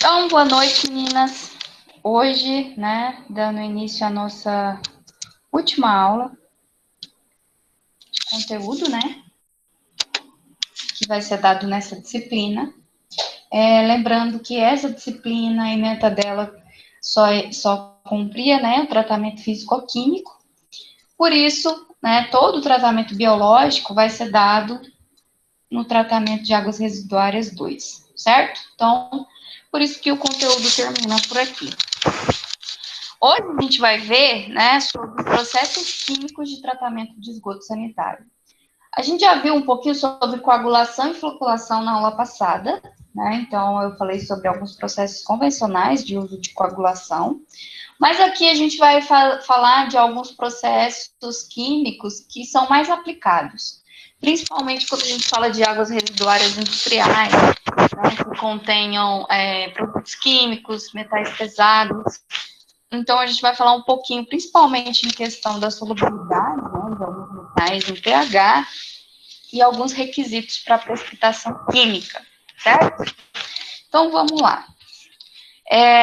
Então, boa noite, meninas. Hoje, né, dando início à nossa última aula de conteúdo, né, que vai ser dado nessa disciplina. Lembrando que essa disciplina, a ementa dela só cumpria, né, o tratamento físico-químico. Por isso, né, todo o tratamento biológico vai ser dado no tratamento de águas residuárias 2, certo? Então, por isso que o conteúdo termina por aqui. Hoje a gente vai ver, né, sobre processos químicos de tratamento de esgoto sanitário. A gente já viu um pouquinho sobre coagulação e floculação na aula passada, né? Então eu falei sobre alguns processos convencionais de uso de coagulação, mas aqui a gente vai falar de alguns processos químicos que são mais aplicados, principalmente quando a gente fala de águas residuárias industriais, né, que contenham produtos químicos, metais pesados. Então, a gente vai falar um pouquinho, principalmente em questão da solubilidade, né, de alguns metais em pH e alguns requisitos para precipitação química, certo? Então, vamos lá.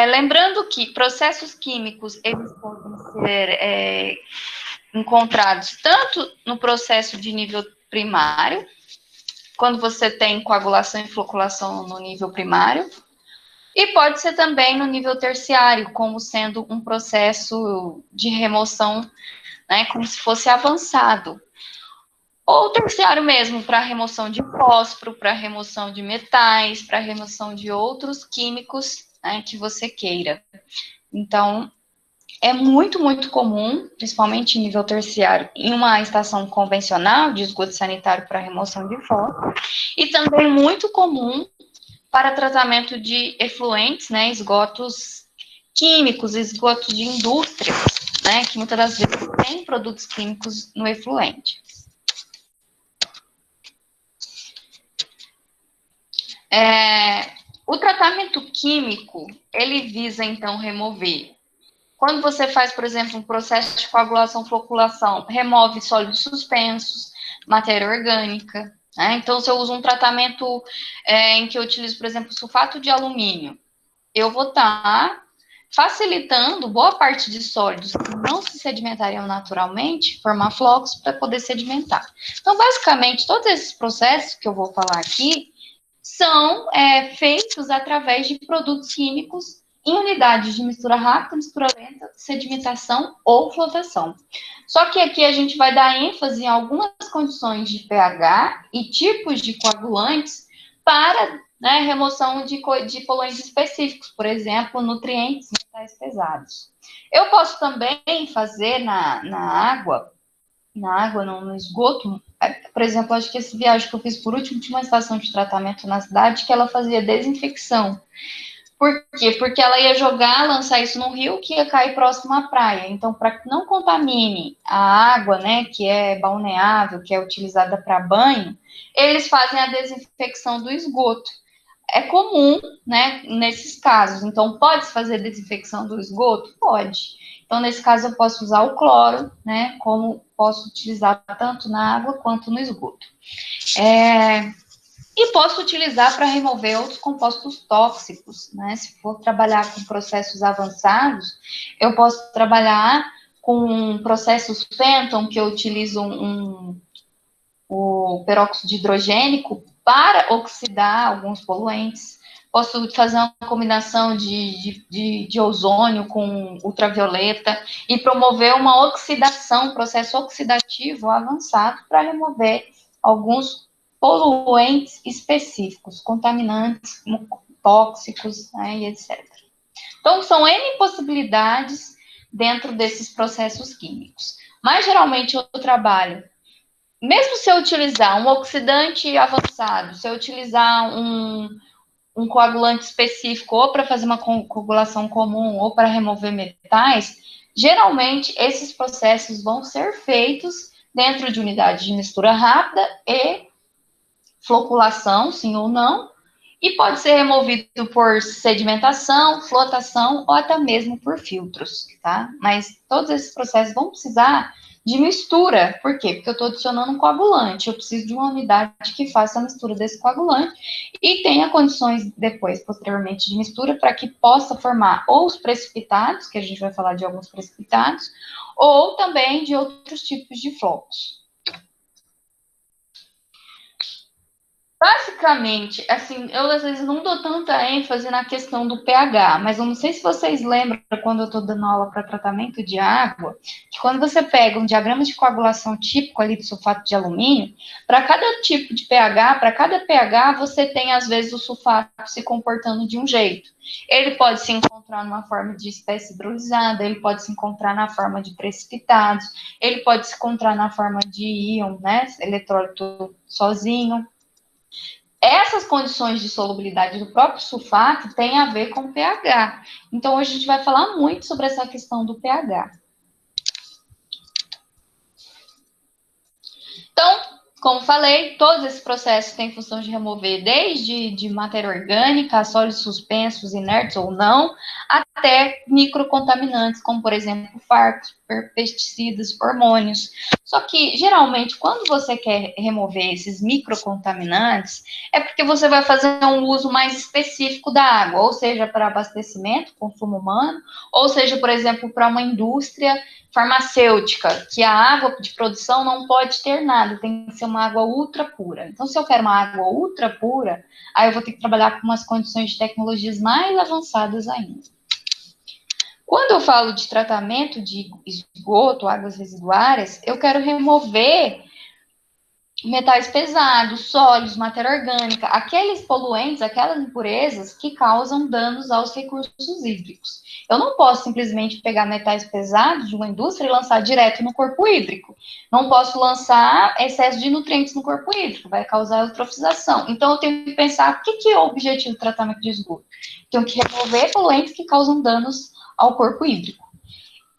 Lembrando que processos químicos, eles podem ser encontrados tanto no processo de nível primário, quando você tem coagulação e floculação no nível primário, e pode ser também no nível terciário, como sendo um processo de remoção, né, como se fosse avançado. Ou terciário mesmo, para remoção de fósforo, para remoção de metais, para remoção de outros químicos, né, que você queira. Então, é muito, muito comum, principalmente em nível terciário, em uma estação convencional de esgoto sanitário para remoção de fósforo, e também muito comum para tratamento de efluentes, né, esgotos químicos, esgotos de indústrias, né, que muitas das vezes tem produtos químicos no efluente. O tratamento químico, ele visa, então, remover. Quando você faz, por exemplo, um processo de coagulação, floculação, remove sólidos suspensos, matéria orgânica, né? Então, se eu uso um tratamento em que eu utilizo, por exemplo, sulfato de alumínio, eu vou estar facilitando boa parte de sólidos que não se sedimentariam naturalmente, formar flocos para poder sedimentar. Então, basicamente, todos esses processos que eu vou falar aqui são feitos através de produtos químicos em unidades de mistura rápida, mistura lenta, sedimentação ou flotação. Só que aqui a gente vai dar ênfase em algumas condições de pH e tipos de coagulantes para, né, remoção de poluentes específicos, por exemplo, nutrientes, metais pesados. Eu posso também fazer na água, não, no esgoto. Por exemplo, acho que esse viagem que eu fiz por último tinha uma estação de tratamento na cidade que ela fazia desinfecção. Por quê? Porque ela ia jogar, lançar isso no rio que ia cair próximo à praia. Então, para que não contamine a água, né, que é balneável, que é utilizada para banho, eles fazem a desinfecção do esgoto. É comum, né, nesses casos. Então, pode-se fazer desinfecção do esgoto? Pode. Então, nesse caso, eu posso usar o cloro, né, como posso utilizar tanto na água quanto no esgoto. E posso utilizar para remover outros compostos tóxicos, né? Se for trabalhar com processos avançados, eu posso trabalhar com processos Fenton, que eu utilizo o peróxido de hidrogênico para oxidar alguns poluentes. Posso fazer uma combinação de ozônio com ultravioleta e promover uma oxidação, um processo oxidativo avançado para remover alguns poluentes específicos, contaminantes, tóxicos, né, e etc. Então, são N possibilidades dentro desses processos químicos. Mas, geralmente, eu trabalho, mesmo se eu utilizar um oxidante avançado, se eu utilizar um coagulante específico, ou para fazer uma coagulação comum, ou para remover metais, geralmente, esses processos vão ser feitos dentro de unidades de mistura rápida e floculação, sim ou não, e pode ser removido por sedimentação, flotação ou até mesmo por filtros, tá? Mas todos esses processos vão precisar de mistura. Por quê? Porque eu estou adicionando um coagulante. Eu preciso de uma unidade que faça a mistura desse coagulante e tenha condições depois, posteriormente, de mistura para que possa formar ou os precipitados, que a gente vai falar de alguns precipitados, ou também de outros tipos de flocos. Basicamente, assim, eu às vezes não dou tanta ênfase na questão do pH, mas eu não sei se vocês lembram quando eu estou dando aula para tratamento de água, que quando você pega um diagrama de coagulação típico ali do sulfato de alumínio, para cada tipo de pH, para cada pH, você tem às vezes o sulfato se comportando de um jeito. Ele pode se encontrar numa forma de espécie hidrolisada, ele pode se encontrar na forma de precipitados, ele pode se encontrar na forma de íon, né, eletrólito sozinho. Essas condições de solubilidade do próprio sulfato têm a ver com o pH. Então, hoje a gente vai falar muito sobre essa questão do pH. Então, como falei, todos esses processos têm função de remover desde de matéria orgânica, sólidos suspensos, inertes ou não, até microcontaminantes, como, por exemplo, fármacos, pesticidas, hormônios. Só que, geralmente, quando você quer remover esses microcontaminantes, é porque você vai fazer um uso mais específico da água, ou seja, para abastecimento, consumo humano, ou seja, por exemplo, para uma indústria farmacêutica, que a água de produção não pode ter nada, tem que ser uma água ultra pura. Então, se eu quero uma água ultra pura, aí eu vou ter que trabalhar com umas condições de tecnologias mais avançadas ainda. Quando eu falo de tratamento de esgoto, águas residuárias, eu quero remover metais pesados, sólidos, matéria orgânica, aqueles poluentes, aquelas impurezas que causam danos aos recursos hídricos. Eu não posso simplesmente pegar metais pesados de uma indústria e lançar direto no corpo hídrico. Não posso lançar excesso de nutrientes no corpo hídrico, vai causar eutrofização. Então, eu tenho que pensar o que é o objetivo do tratamento de esgoto. Tenho que remover poluentes que causam danos ao corpo hídrico.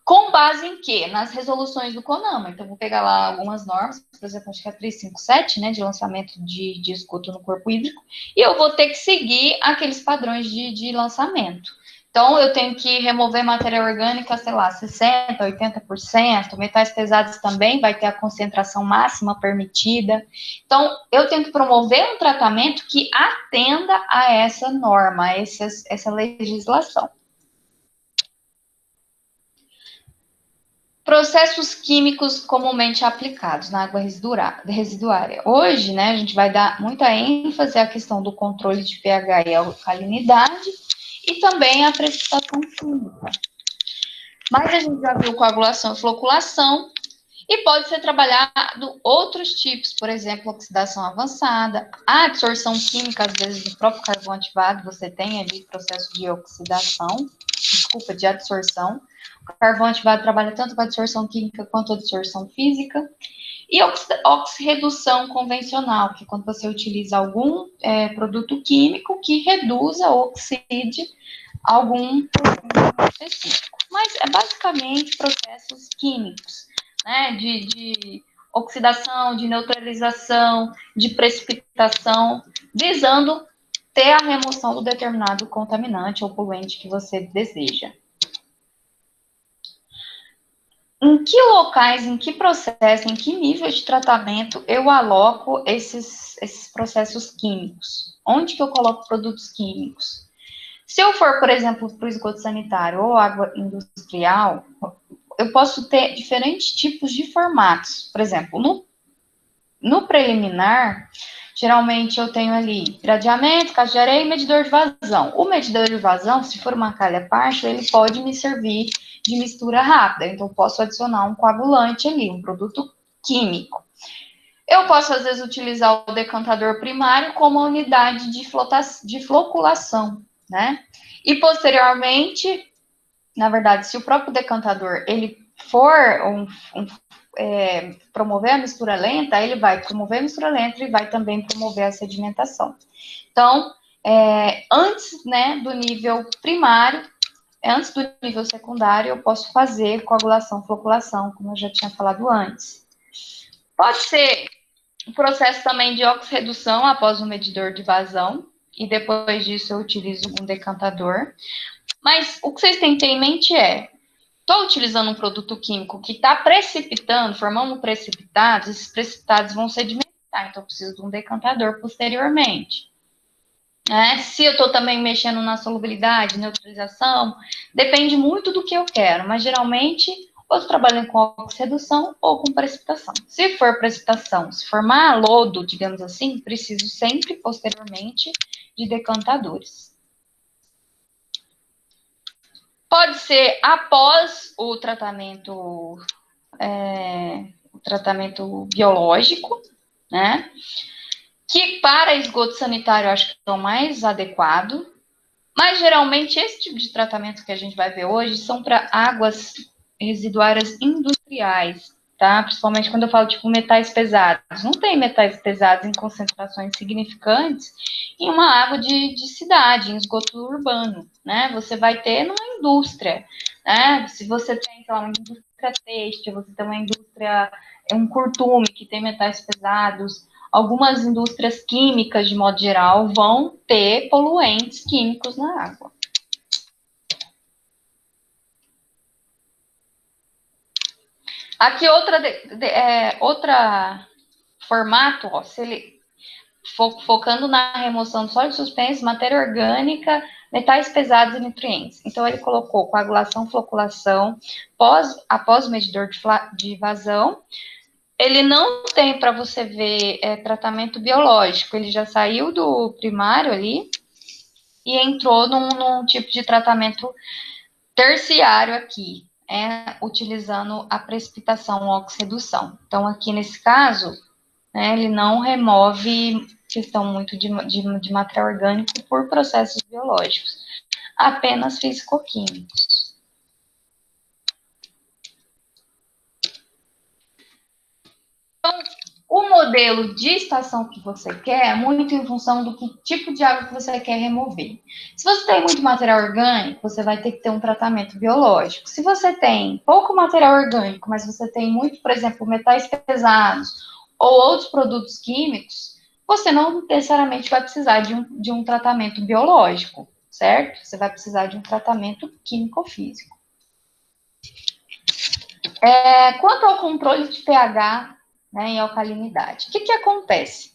Com base em quê? Nas resoluções do CONAMA. Então, vou pegar lá algumas normas, por exemplo, acho que é a 357, né, de lançamento de esgoto no corpo hídrico, e eu vou ter que seguir aqueles padrões de lançamento. Então, eu tenho que remover matéria orgânica, sei lá, 60%, 80%, metais pesados também vai ter a concentração máxima permitida. Então, eu tenho que promover um tratamento que atenda a essa norma, a essa legislação. Processos químicos comumente aplicados na água residuária. Hoje, né, a gente vai dar muita ênfase à questão do controle de pH e alcalinidade e também a precipitação química. Mas a gente já viu coagulação e floculação e pode ser trabalhado outros tipos, por exemplo, oxidação avançada, a absorção química, às vezes, do próprio carvão ativado, você tem ali processo de de absorção. O carvão ativado trabalha tanto com a absorção química quanto a absorção física. E oxirredução convencional, que é quando você utiliza algum produto químico que reduza ou oxide algum produto específico. Mas é basicamente processos químicos, né, de oxidação, de neutralização, de precipitação, visando ter a remoção do determinado contaminante ou poluente que você deseja. Em que locais, em que processo, em que nível de tratamento eu aloco esses processos químicos? Onde que eu coloco produtos químicos? Se eu for, por exemplo, para o esgoto sanitário ou água industrial, eu posso ter diferentes tipos de formatos. Por exemplo, no preliminar, geralmente eu tenho ali gradeamento, caixa de areia e medidor de vazão. O medidor de vazão, se for uma calha parcha, ele pode me servir de mistura rápida. Então, eu posso adicionar um coagulante ali, um produto químico. Eu posso, às vezes, utilizar o decantador primário como unidade de floculação, né? E, posteriormente, na verdade, se o próprio decantador, ele for promover a mistura lenta, ele vai promover a mistura lenta e vai também promover a sedimentação. Então, antes, né, do nível primário, antes do nível secundário, eu posso fazer coagulação, floculação, como eu já tinha falado antes. Pode ser um processo também de oxirredução após o medidor de vazão, e depois disso eu utilizo um decantador. Mas o que vocês têm que ter em mente é, estou utilizando um produto químico que está precipitando, formando precipitados, esses precipitados vão sedimentar, então eu preciso de um decantador posteriormente. Se eu estou também mexendo na solubilidade, neutralização, depende muito do que eu quero, mas geralmente ou estou trabalhando com oxirredução ou com precipitação. Se for precipitação, se formar lodo, digamos assim, preciso sempre, posteriormente, de decantadores. Pode ser após o tratamento biológico, né? Que para esgoto sanitário eu acho que é o mais adequado, mas geralmente esse tipo de tratamento que a gente vai ver hoje são para águas residuárias industriais, tá? Principalmente quando eu falo tipo metais pesados. Não tem metais pesados em concentrações significantes em uma água de cidade, em esgoto urbano, né? Você vai ter numa indústria, né? Se você tem, sei lá, uma indústria têxtil, você tem uma indústria, um curtume que tem metais pesados, algumas indústrias químicas, de modo geral, vão ter poluentes químicos na água. Aqui outra formato, ó, se ele focando na remoção de sólidos suspensos, matéria orgânica, metais pesados e nutrientes. Então, ele colocou coagulação, floculação, após o medidor de vazão. Ele não tem para você ver tratamento biológico, ele já saiu do primário ali e entrou num tipo de tratamento terciário aqui, utilizando a precipitação oxirredução. Então, aqui nesse caso, ele não remove questão muito de material orgânico por processos biológicos, apenas físico-químicos. Então, o modelo de estação que você quer é muito em função do que tipo de água que você quer remover. Se você tem muito material orgânico, você vai ter que ter um tratamento biológico. Se você tem pouco material orgânico, mas você tem muito, por exemplo, metais pesados ou outros produtos químicos, você não necessariamente vai precisar de um tratamento biológico, certo? Você vai precisar de um tratamento químico-físico. Quanto ao controle de pH, né, e alcalinidade, o que acontece?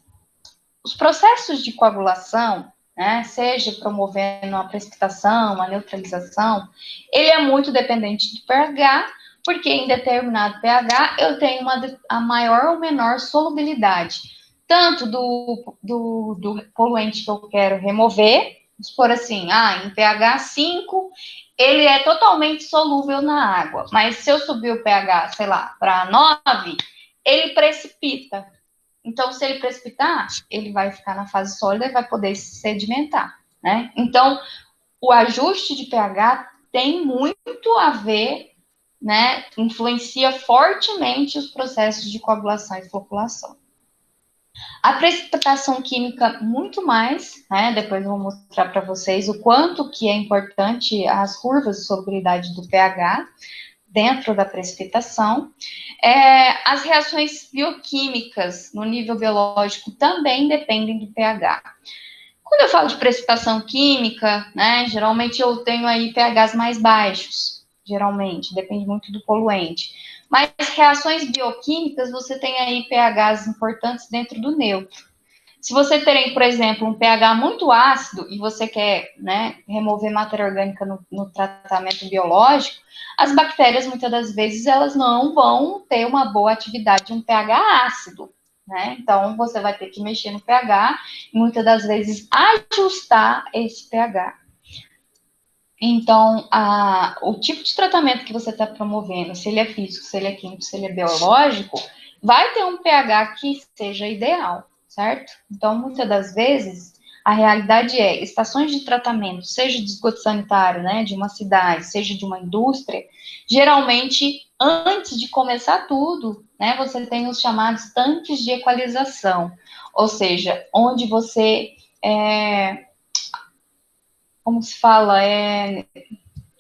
Os processos de coagulação, né, seja promovendo a precipitação, a neutralização, ele é muito dependente de pH, porque em determinado pH eu tenho a maior ou menor solubilidade, tanto do poluente que eu quero remover, vamos supor assim, em pH 5, ele é totalmente solúvel na água, mas se eu subir o pH, sei lá, para 9, ele precipita. Então, se ele precipitar, ele vai ficar na fase sólida e vai poder sedimentar, né? Então, o ajuste de pH tem muito a ver, né? Influencia fortemente os processos de coagulação e floculação. A precipitação química, muito mais, né? Depois eu vou mostrar para vocês o quanto que é importante as curvas de solubilidade do pH dentro da precipitação. As reações bioquímicas no nível biológico também dependem do pH. Quando eu falo de precipitação química, né, geralmente eu tenho aí pHs mais baixos, geralmente, depende muito do poluente. Mas reações bioquímicas, você tem aí pHs importantes dentro do neutro. Se você tem, por exemplo, um pH muito ácido e você quer, né, remover matéria orgânica no tratamento biológico, as bactérias, muitas das vezes, elas não vão ter uma boa atividade em um pH ácido, né? Então, você vai ter que mexer no pH e, muitas das vezes, ajustar esse pH. Então, o tipo de tratamento que você está promovendo, se ele é físico, se ele é químico, se ele é biológico, vai ter um pH que seja ideal, certo? Então, muitas das vezes, a realidade é, estações de tratamento, seja de esgoto sanitário, né, de uma cidade, seja de uma indústria, geralmente, antes de começar tudo, né, você tem os chamados tanques de equalização, ou seja, onde você, como se fala,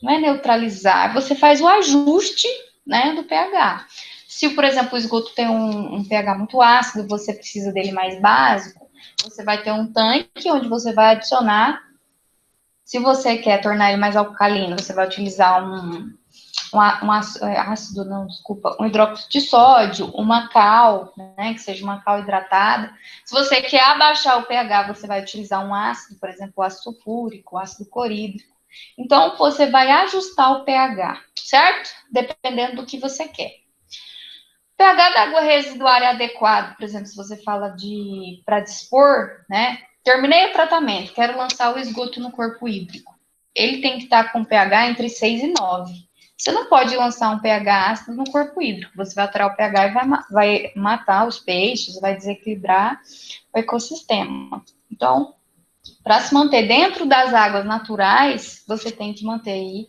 não é neutralizar, você faz o ajuste, né, do pH. Se, por exemplo, o esgoto tem um pH muito ácido, você precisa dele mais básico, você vai ter um tanque onde você vai adicionar. Se você quer tornar ele mais alcalino, você vai utilizar ácido, não, desculpa, um hidróxido de sódio, uma cal, né, que seja uma cal hidratada. Se você quer abaixar o pH, você vai utilizar um ácido, por exemplo, o ácido sulfúrico, o ácido clorídrico. Então, você vai ajustar o pH, certo? Dependendo do que você quer. pH da água residuária adequado, por exemplo, se você fala para dispor, né? Terminei o tratamento, quero lançar o esgoto no corpo hídrico. Ele tem que estar com pH entre 6 e 9. Você não pode lançar um pH ácido no corpo hídrico. Você vai alterar o pH e vai matar os peixes, vai desequilibrar o ecossistema. Então, para se manter dentro das águas naturais, você tem que manter aí,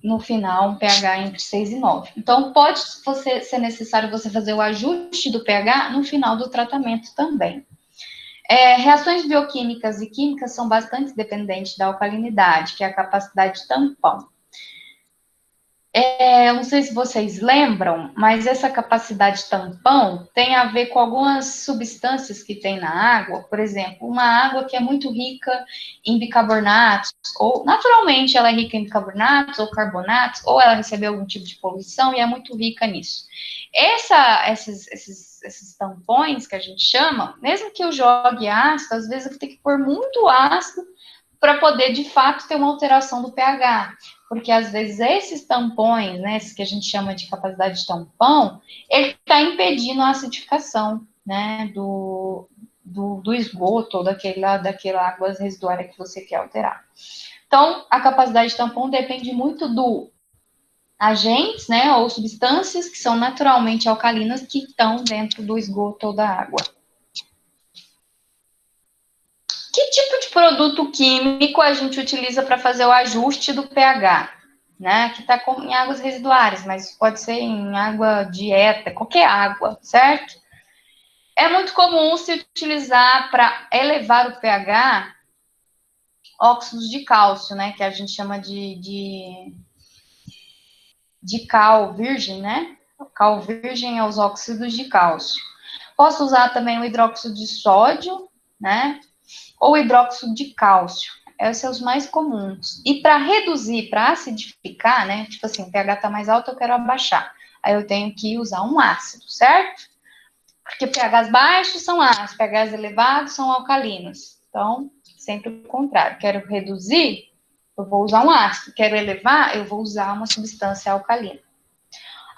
no final, um pH entre 6 e 9. Então, pode ser necessário você fazer o ajuste do pH no final do tratamento também. Reações bioquímicas e químicas são bastante dependentes da alcalinidade, que é a capacidade de tampão. Não sei se vocês lembram, mas essa capacidade de tampão tem a ver com algumas substâncias que tem na água. Por exemplo, uma água que é muito rica em bicarbonatos, ou naturalmente ela é rica em bicarbonatos ou carbonatos, ou ela recebeu algum tipo de poluição e é muito rica nisso. Esses tampões que a gente chama, mesmo que eu jogue ácido, às vezes eu vou ter que pôr muito ácido para poder, de fato, ter uma alteração do pH. Porque, às vezes, esses tampões, né, esses que a gente chama de capacidade de tampão, ele está impedindo a acidificação, né, do esgoto ou daquela água residuária que você quer alterar. Então, a capacidade de tampão depende muito do agentes, né, ou substâncias que são naturalmente alcalinas que estão dentro do esgoto ou da água. Que tipo de produto químico a gente utiliza para fazer o ajuste do pH? Né? Que está em águas residuárias, mas pode ser em água dieta, qualquer água, certo? É muito comum se utilizar para elevar o pH óxidos de cálcio, né? Que a gente chama de cal virgem, né? Cal virgem é os óxidos de cálcio. Posso usar também o hidróxido de sódio, né? Ou hidróxido de cálcio. Esses são os mais comuns. E para reduzir, para acidificar, né? Tipo assim, o pH está mais alto, eu quero abaixar. Aí eu tenho que usar um ácido, certo? Porque pHs baixos são ácidos, pHs elevados são alcalinos. Então, sempre o contrário. Quero reduzir, eu vou usar um ácido. Quero elevar, eu vou usar uma substância alcalina.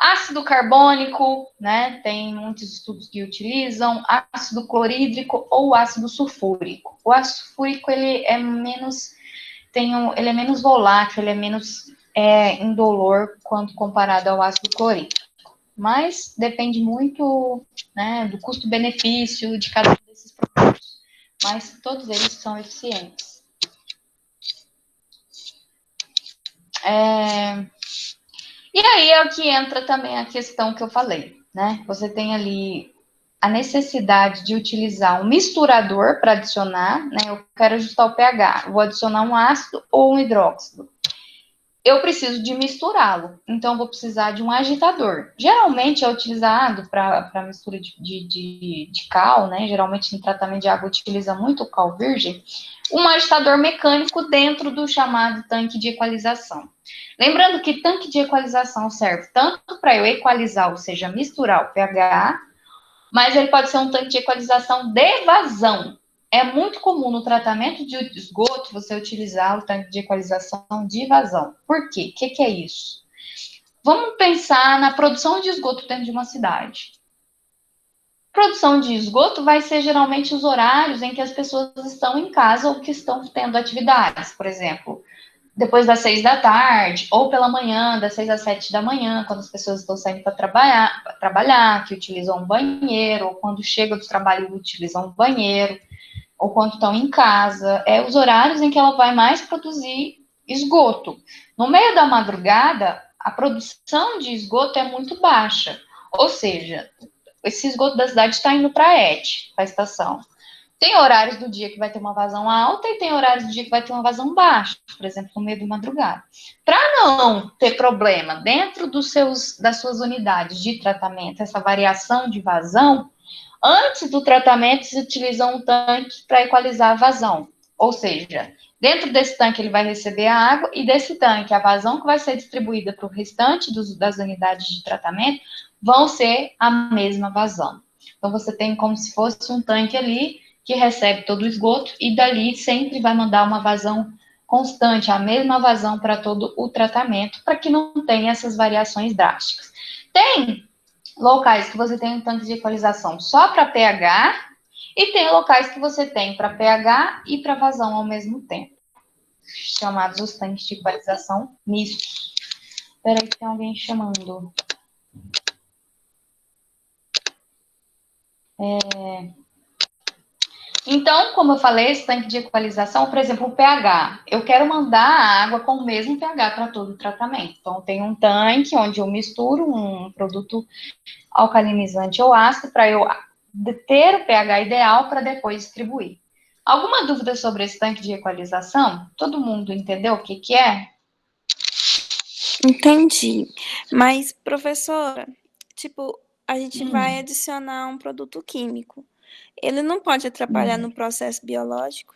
Ácido carbônico, né? Tem muitos estudos que utilizam ácido clorídrico ou ácido sulfúrico. O ácido sulfúrico ele é menos volátil, ele é menos indolor quando comparado ao ácido clorídrico. Mas depende muito, né, do custo-benefício de cada um desses produtos. Mas todos eles são eficientes. E aí é o que entra também a questão que eu falei, né? Você tem ali a necessidade de utilizar um misturador para adicionar, né? Eu quero ajustar o pH, vou adicionar um ácido ou um hidróxido. Eu preciso de misturá-lo, então vou precisar de um agitador. Geralmente é utilizado para mistura de cal, né? Geralmente em tratamento de água utiliza muito o cal virgem, um agitador mecânico dentro do chamado tanque de equalização. Lembrando que tanque de equalização serve tanto para eu equalizar, ou seja, misturar o pH, mas ele pode ser um tanque de equalização de vazão. É muito comum no tratamento de esgoto você utilizar o tanque de equalização de vazão. Por quê? O que é isso? Vamos pensar na produção de esgoto dentro de uma cidade. Produção de esgoto vai ser geralmente os horários em que as pessoas estão em casa ou que estão tendo atividades. Por exemplo, depois das 6 da tarde, ou pela manhã, das 6 às 7 da manhã, quando as pessoas estão saindo para trabalhar, que utilizam um banheiro, ou quando chegam do trabalho utilizam um banheiro, ou quando estão em casa, os horários em que ela vai mais produzir esgoto. No meio da madrugada, a produção de esgoto é muito baixa, ou seja, esse esgoto da cidade está indo para a ET, para a estação. Tem horários do dia que vai ter uma vazão alta e tem horários do dia que vai ter uma vazão baixa, por exemplo, no meio da madrugada. Para não ter problema dentro das suas unidades de tratamento, essa variação de vazão, antes do tratamento se utiliza um tanque para equalizar a vazão. Ou seja, dentro desse tanque ele vai receber a água e desse tanque a vazão que vai ser distribuída para o restante das unidades de tratamento vão ser a mesma vazão. Então você tem como se fosse um tanque ali que recebe todo o esgoto e dali sempre vai mandar uma vazão constante, a mesma vazão para todo o tratamento, para que não tenha essas variações drásticas. Tem locais que você tem um tanque de equalização só para pH e tem locais que você tem para pH e para vazão ao mesmo tempo, chamados os tanques de equalização mistos. Espera aí que tem alguém chamando. Então, como eu falei, esse tanque de equalização, por exemplo, o pH. Eu quero mandar a água com o mesmo pH para todo o tratamento. Então, tem um tanque onde eu misturo um produto alcalinizante ou ácido para eu ter o pH ideal para depois distribuir. Alguma dúvida sobre esse tanque de equalização? Todo mundo entendeu o que é? Entendi. Mas, professora, tipo, a gente vai adicionar um produto químico. Ele não pode atrapalhar no processo biológico?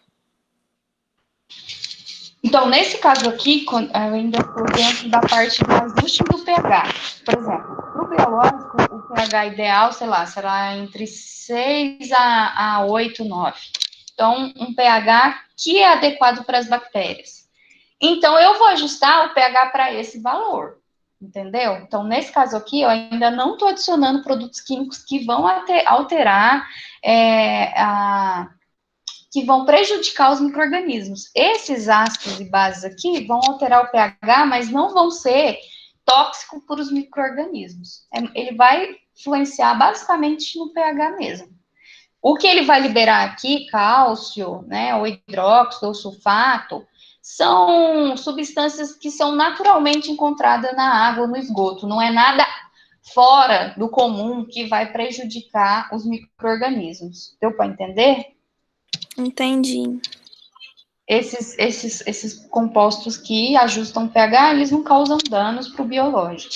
Então, nesse caso aqui, eu ainda estou dentro da parte do ajuste do pH. Por exemplo, para o biológico, o pH ideal, sei lá, será entre 6 a 8, 9. Então, um pH que é adequado para as bactérias. Então, eu vou ajustar o pH para esse valor, entendeu? Então, nesse caso aqui, eu ainda não estou adicionando produtos químicos que vão alterar que vão prejudicar os micro-organismos. Esses ácidos e bases aqui vão alterar o pH, mas não vão ser tóxicos para os micro-organismos. Ele vai influenciar basicamente no pH mesmo. O que ele vai liberar aqui, cálcio, né, ou hidróxido, ou sulfato, são substâncias que são naturalmente encontradas na água, no esgoto. Não é nada fora do comum que vai prejudicar os micro-organismos. Deu para entender? Entendi. Esses compostos que ajustam o pH, eles não causam danos para o biológico.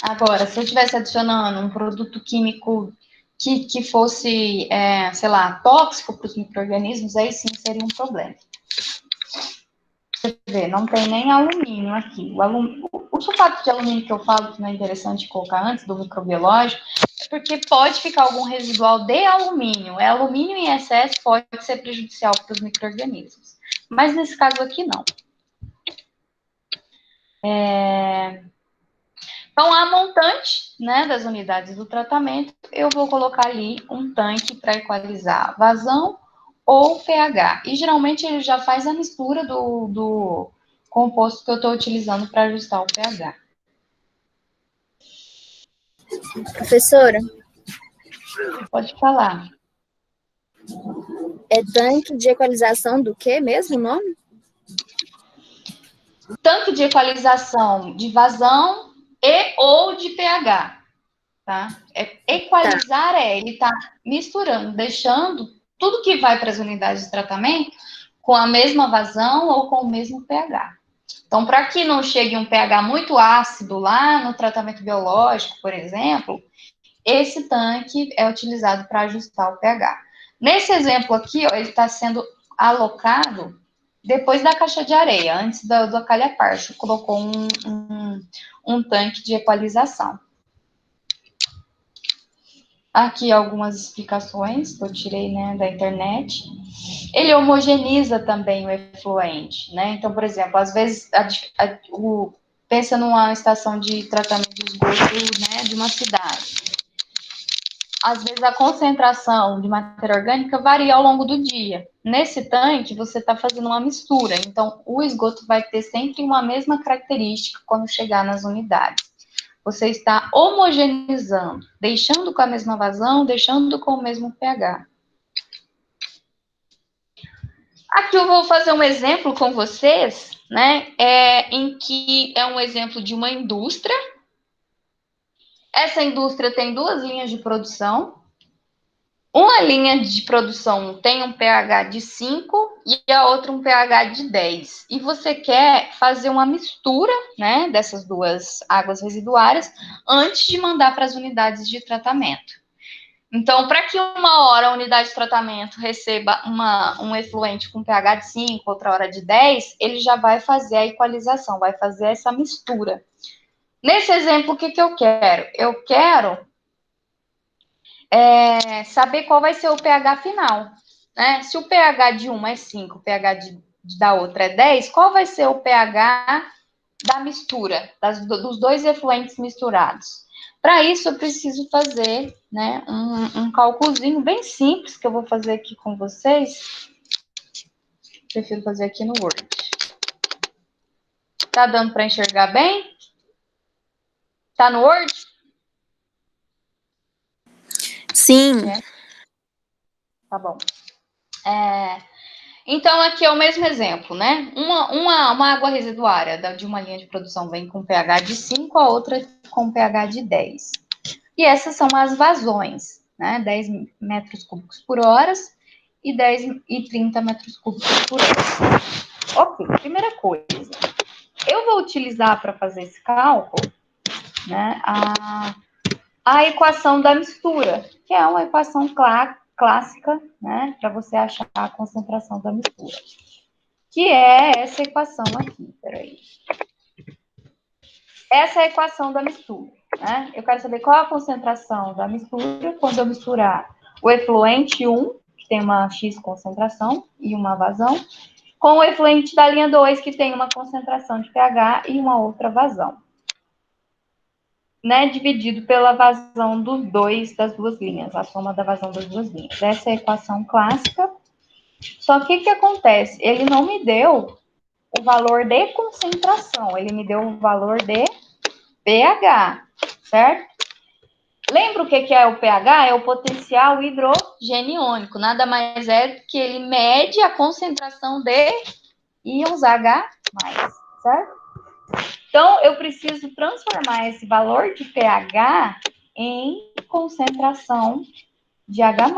Agora, se eu estivesse adicionando um produto químico que fosse, sei lá, tóxico para os micro-organismos, aí sim seria um problema. Deixa eu ver, não tem nem alumínio aqui. O sulfato de alumínio que eu falo que não é interessante colocar antes do microbiológico, é porque pode ficar algum residual de alumínio. Alumínio em excesso pode ser prejudicial para os micro-organismos. Mas nesse caso aqui, não. Então, a montante, né, das unidades do tratamento, eu vou colocar ali um tanque para equalizar vazão ou pH. E geralmente ele já faz a mistura do composto que eu estou utilizando para ajustar o pH. Professora, Pode falar. é tanque de equalização do que mesmo o nome? Tanque de equalização de vazão e ou de pH, tá? Equalizar ele está misturando, deixando tudo que vai para as unidades de tratamento com a mesma vazão ou com o mesmo pH. Então, para que não chegue um pH muito ácido lá no tratamento biológico, por exemplo, esse tanque é utilizado para ajustar o pH. Nesse exemplo aqui, ó, ele está sendo alocado depois da caixa de areia, antes do calha-parcho, colocou um tanque de equalização. Aqui algumas explicações que eu tirei, né, da internet. Ele homogeneiza também o efluente, né? Então, por exemplo, às vezes pensa numa estação de tratamento de esgoto, né, de uma cidade. Às vezes a concentração de matéria orgânica varia ao longo do dia. Nesse tanque, você está fazendo uma mistura, então o esgoto vai ter sempre uma mesma característica quando chegar nas unidades. Você está homogeneizando, deixando com a mesma vazão, deixando com o mesmo pH. Aqui eu vou fazer um exemplo com vocês, né, em que é um exemplo de uma indústria. Essa indústria tem duas linhas de produção. Uma linha de produção tem um pH de 5 e a outra um pH de 10. E você quer fazer uma mistura, né, dessas duas águas residuárias antes de mandar para as unidades de tratamento. Então, para que uma hora a unidade de tratamento receba um efluente com pH de 5, outra hora de 10, ele já vai fazer a equalização, vai fazer essa mistura. Nesse exemplo, o que eu quero? Eu quero saber qual vai ser o pH final. Né? Se o pH de uma é 5, o pH da outra é 10, qual vai ser o pH da mistura, dos dois efluentes misturados? Para isso, eu preciso fazer, né, um cálculozinho bem simples, que eu vou fazer aqui com vocês. Prefiro fazer aqui no Word. Tá dando para enxergar bem? Tá no Word? Sim. Tá bom. Então, aqui é o mesmo exemplo, né? Uma água residuária de uma linha de produção vem com pH de 5, a outra com pH de 10. E essas são as vazões, né? 10 metros cúbicos por hora e 10 e 30 metros cúbicos por hora. Ok, primeira coisa. Eu vou utilizar para fazer esse cálculo, né, a equação da mistura, que é uma equação clássica, né, para você achar a concentração da mistura. Que é essa equação aqui, peraí. Essa é a equação da mistura, né? Eu quero saber qual a concentração da mistura quando eu misturar o efluente 1, que tem uma X concentração e uma vazão, com o efluente da linha 2, que tem uma concentração de pH e uma outra vazão. Né? Dividido pela vazão das duas linhas, a soma da vazão das duas linhas. Essa é a equação clássica. Só que o que acontece? Ele não me deu o valor de concentração, ele me deu o valor de pH, certo? Lembra o que é o pH? É o potencial hidrogeniônico. Nada mais é que ele mede a concentração de íons H+, certo? Então, eu preciso transformar esse valor de pH em concentração de H+,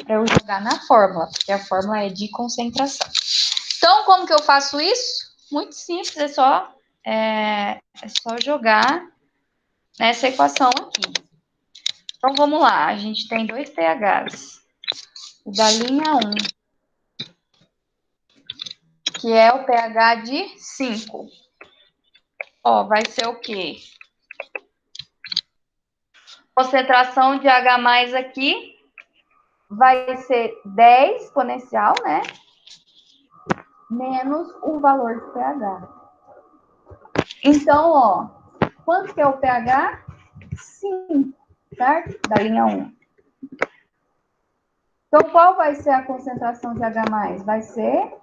para eu jogar na fórmula, porque a fórmula é de concentração. Então, como que eu faço isso? Muito simples, é só jogar nessa equação aqui. Então, vamos lá. A gente tem dois pHs. O da linha 1, que é o pH de 5. Ó, vai ser o quê? Concentração de H+ aqui vai ser 10 exponencial, né? Menos o valor de pH. Então, ó, quanto que é o pH? 5, certo? Da linha 1. Então, qual vai ser a concentração de H+? Vai ser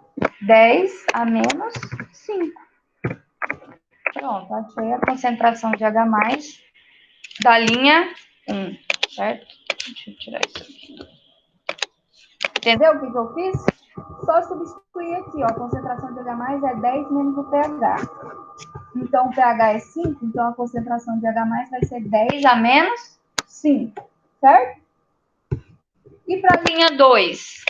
10 a menos 5. Pronto, achei a concentração de H+, da linha 1, certo? Deixa eu tirar isso aqui. Entendeu o que eu fiz? Só substituir aqui, ó, a concentração de H+ é 10 menos o pH. Então, o pH é 5, então a concentração de H+ vai ser 10 a menos 5, certo? E para a linha 2?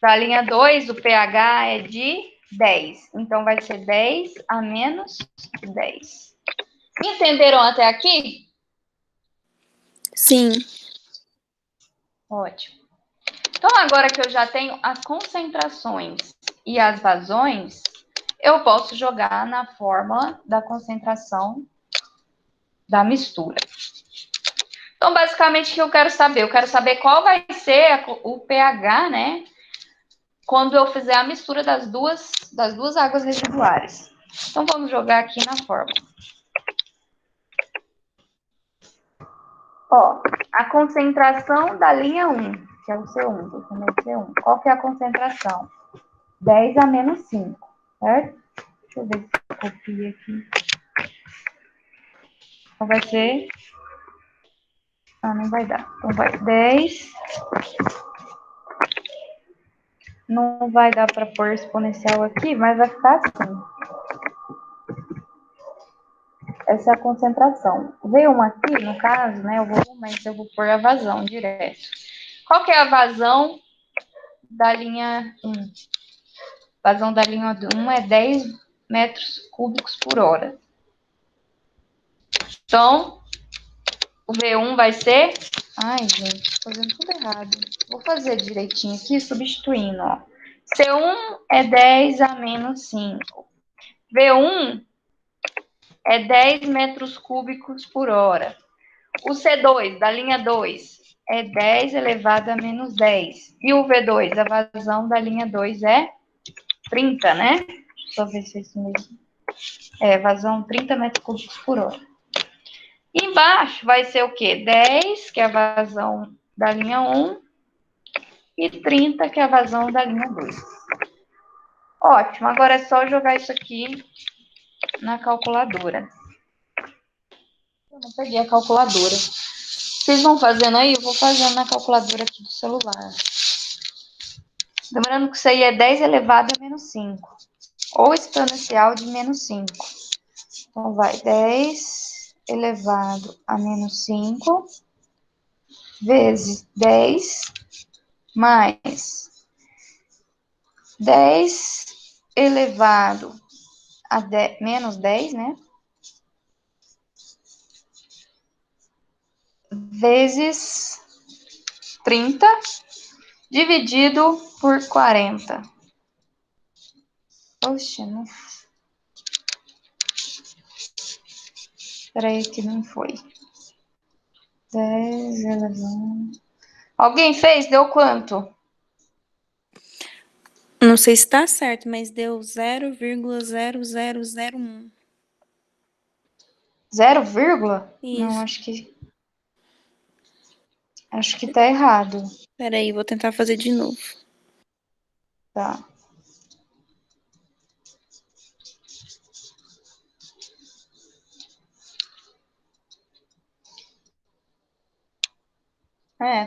Para a linha 2, o pH é de 10. Então, vai ser 10 a menos 10. Entenderam até aqui? Sim. Ótimo. Então, agora que eu já tenho as concentrações e as vazões, eu posso jogar na fórmula da concentração da mistura. Então, basicamente, o que eu quero saber? Eu quero saber qual vai ser o pH, né? Quando eu fizer a mistura das duas águas residuárias. Então, vamos jogar aqui na fórmula. Ó, a concentração da linha 1, que é o C1, vou chamar de C1. Qual que é a concentração? 10 a menos 5, certo? Deixa eu ver se eu copio aqui. Então, vai ser... Ah, não vai dar. Então, vai 10... Não vai dar para pôr exponencial aqui, mas vai ficar assim. Essa é a concentração. Veio uma aqui, no caso, né? Mas eu vou pôr a vazão direto. Qual que é a vazão da linha 1? Vazão da linha 1 é 10 metros cúbicos por hora. Então, O V1 vai ser... Ai, gente, tô fazendo tudo errado. Vou fazer direitinho aqui, substituindo, ó. C1 é 10 a menos 5. V1 é 10 metros cúbicos por hora. O C2, da linha 2, é 10 elevado a menos 10. E o V2, a vazão da linha 2 é 30, né? Deixa eu ver se é isso mesmo. Vazão 30 metros cúbicos por hora. Embaixo vai ser o quê? 10, que é a vazão da linha 1, e 30, que é a vazão da linha 2. Ótimo, agora é só jogar isso aqui na calculadora. Eu não peguei a calculadora. Vocês vão fazendo aí? Eu vou fazendo na calculadora aqui do celular. Lembrando que isso aí é 10 elevado a menos 5. Ou exponencial de menos 5. Então, vai 10 elevado a menos 5 vezes 10 mais 10 elevado a menos 10, né? Vezes 30 dividido por 40. Oxe, não... Peraí que não foi. 10 elevado... Alguém fez? Deu quanto? Não sei se tá certo, mas deu 0,0001. 0, vírgula? Não, Isso. acho que tá errado. Peraí, vou tentar fazer de novo. Tá.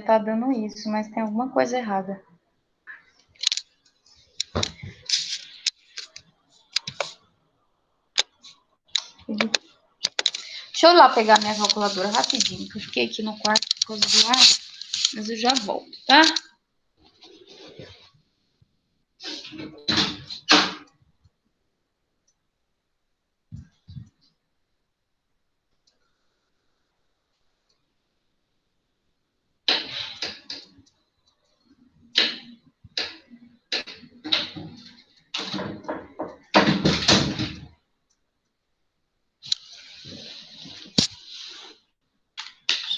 Tá dando isso, mas tem alguma coisa errada. Deixa eu ir lá pegar minha calculadora rapidinho, que eu fiquei aqui no quarto por causa do ar, mas eu já volto, tá?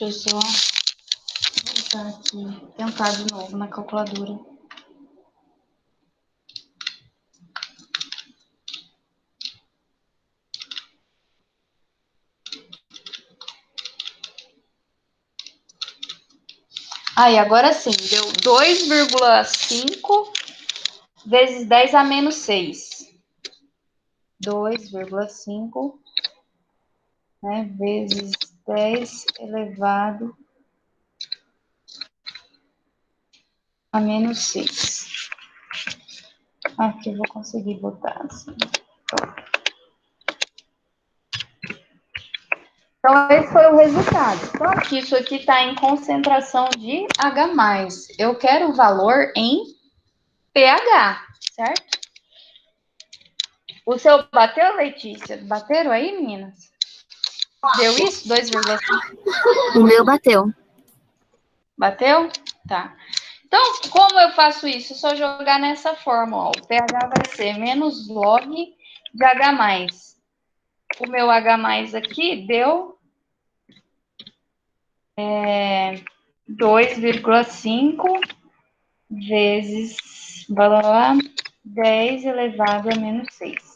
Deixa eu só voltar aqui, tentar de novo na calculadora. Aí, agora sim, deu 2,5 vezes 10 a menos 6. 2,5, né, vezes 10 elevado a menos 6. Aqui eu vou conseguir botar assim. Então, esse foi o resultado. Só que isso aqui está em concentração de H+. Eu quero o valor em pH, certo? O seu bateu, Letícia? Bateram aí, meninas? Deu isso? 2,5? O meu bateu. Bateu? Tá. Então, como eu faço isso? É só jogar nessa forma, ó. O pH vai ser menos log de H+. O meu H+ aqui deu 2,5 vezes, blá, blá, blá, 10 elevado a menos 6.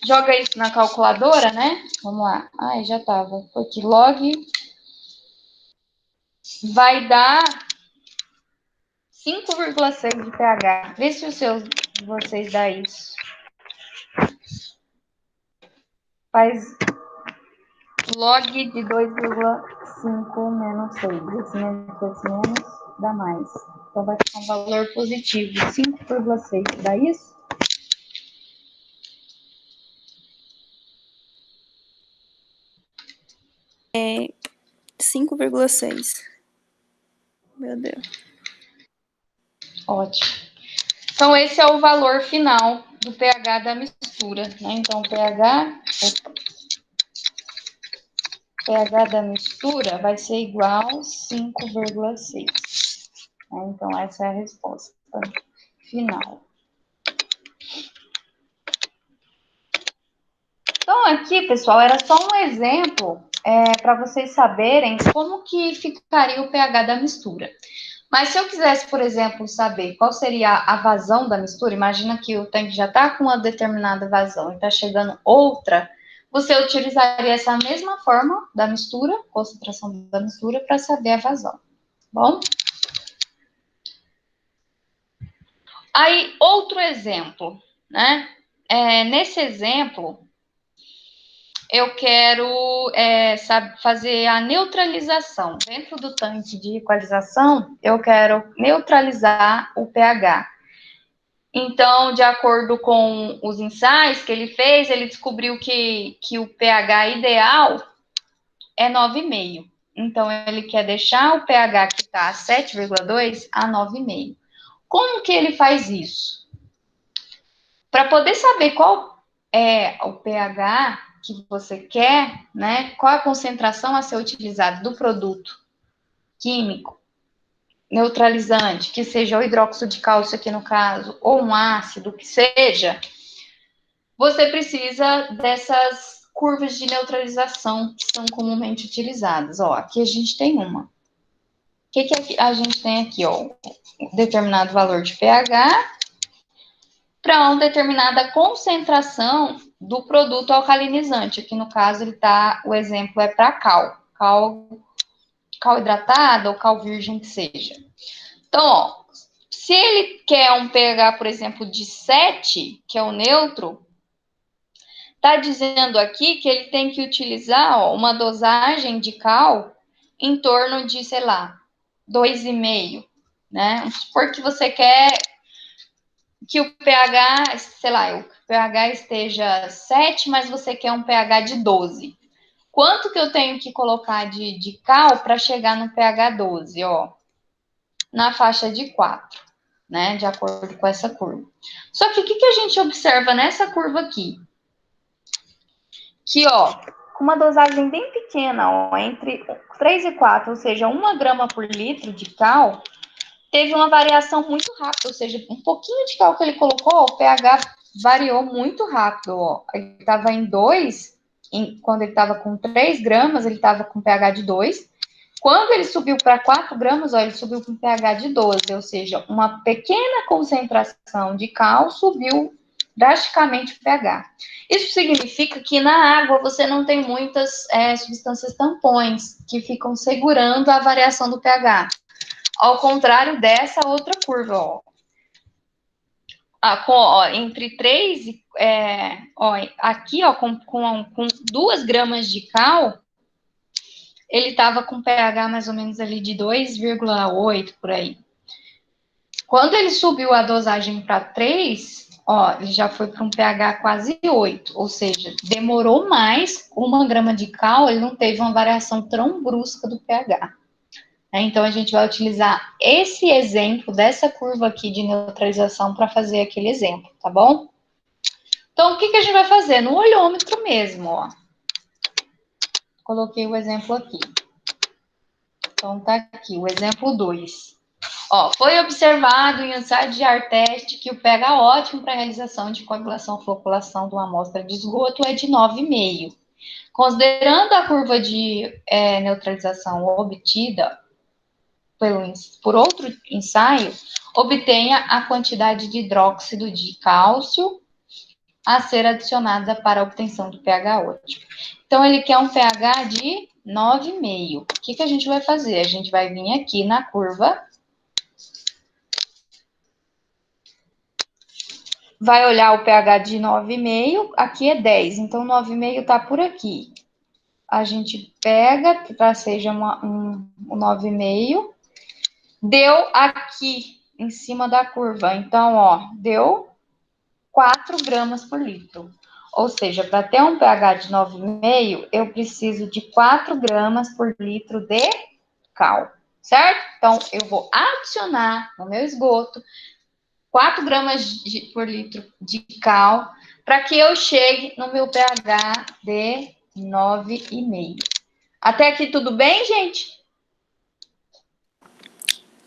Joga isso na calculadora, né? Vamos lá. Ai, já tava. Foi aqui, log vai dar 5,6 de pH. Vê se o seu de vocês dá isso. Faz log de 2,5 menos 6. Esse menos dá mais. Então vai ficar um valor positivo de 5,6. Dá isso? É 5,6. Meu Deus. Ótimo. Então, esse é o valor final do pH da mistura, né? Então, o pH pH da mistura vai ser igual a 5,6. Então, essa é a resposta final. Então, aqui, pessoal, era só um exemplo para vocês saberem como que ficaria o pH da mistura. Mas se eu quisesse, por exemplo, saber qual seria a vazão da mistura, imagina que o tanque já está com uma determinada vazão e está chegando outra, você utilizaria essa mesma forma da mistura, concentração da mistura, para saber a vazão. Bom? Aí, outro exemplo, né? Nesse exemplo, eu quero fazer a neutralização. Dentro do tanque de equalização, eu quero neutralizar o pH. Então, de acordo com os ensaios que ele fez, ele descobriu que o pH ideal é 9,5. Então, ele quer deixar o pH que está 7,2 a 9,5. Como que ele faz isso? Para poder saber qual é o pH que você quer, né? Qual a concentração a ser utilizada do produto químico neutralizante, que seja o hidróxido de cálcio aqui no caso, ou um ácido, que seja, você precisa dessas curvas de neutralização que são comumente utilizadas. Ó, aqui a gente tem uma. O que a gente tem aqui, ó? Um determinado valor de pH para uma determinada concentração do produto alcalinizante. Aqui no caso, o exemplo é para cal hidratado ou cal virgem que seja. Então, ó, se ele quer um pH, por exemplo, de 7, que é o neutro, está dizendo aqui que ele tem que utilizar uma dosagem de cal em torno de, sei lá, 2,5, né? Vamos supor que você quer que o pH, sei lá, o pH esteja 7, mas você quer um pH de 12. Quanto que eu tenho que colocar de cal para chegar no pH 12? Ó, na faixa de 4, né? De acordo com essa curva. Só que o que a gente observa nessa curva aqui? Que, ó, com uma dosagem bem pequena, ó, entre 3 e 4, ou seja, 1 grama por litro de cal, teve uma variação muito rápida, ou seja, um pouquinho de cal que ele colocou, ó, o pH variou muito rápido, ó. Ele estava em 2, quando ele estava com 3 gramas, ele estava com pH de 2. Quando ele subiu para 4 gramas, ó, ele subiu com pH de 12, ou seja, uma pequena concentração de cal subiu drasticamente o pH. Isso significa que na água você não tem muitas substâncias tampões que ficam segurando a variação do pH. Ao contrário dessa outra curva, ó. Entre 3 e... aqui, ó, com 2 gramas de cal, ele estava com pH mais ou menos ali de 2,8 por aí. Quando ele subiu a dosagem para 3, ó, ele já foi para um pH quase 8, ou seja, demorou mais, 1 grama de cal, ele não teve uma variação tão brusca do pH. Então, a gente vai utilizar esse exemplo dessa curva aqui de neutralização para fazer aquele exemplo, tá bom? Então, o que a gente vai fazer? No olhômetro mesmo, ó. Coloquei o exemplo aqui. Então, tá aqui, o exemplo 2. Ó, foi observado em ensaio de ar teste que o pH ótimo para a realização de coagulação ou floculação de uma amostra de esgoto é de 9,5. Considerando a curva de neutralização obtida por outro ensaio, obtenha a quantidade de hidróxido de cálcio a ser adicionada para a obtenção do pH ótimo. Então, ele quer um pH de 9,5. O que a gente vai fazer? A gente vai vir aqui na curva, vai olhar o pH de 9,5, aqui é 10, então 9,5 está por aqui. A gente pega, para seja um 9,5, deu aqui em cima da curva. Então, ó, deu 4 gramas por litro. Ou seja, para ter um pH de 9,5, eu preciso de 4 gramas por litro de cal, certo? Então, eu vou adicionar no meu esgoto 4 gramas por litro de cal para que eu chegue no meu pH de 9,5. Até aqui tudo bem, gente?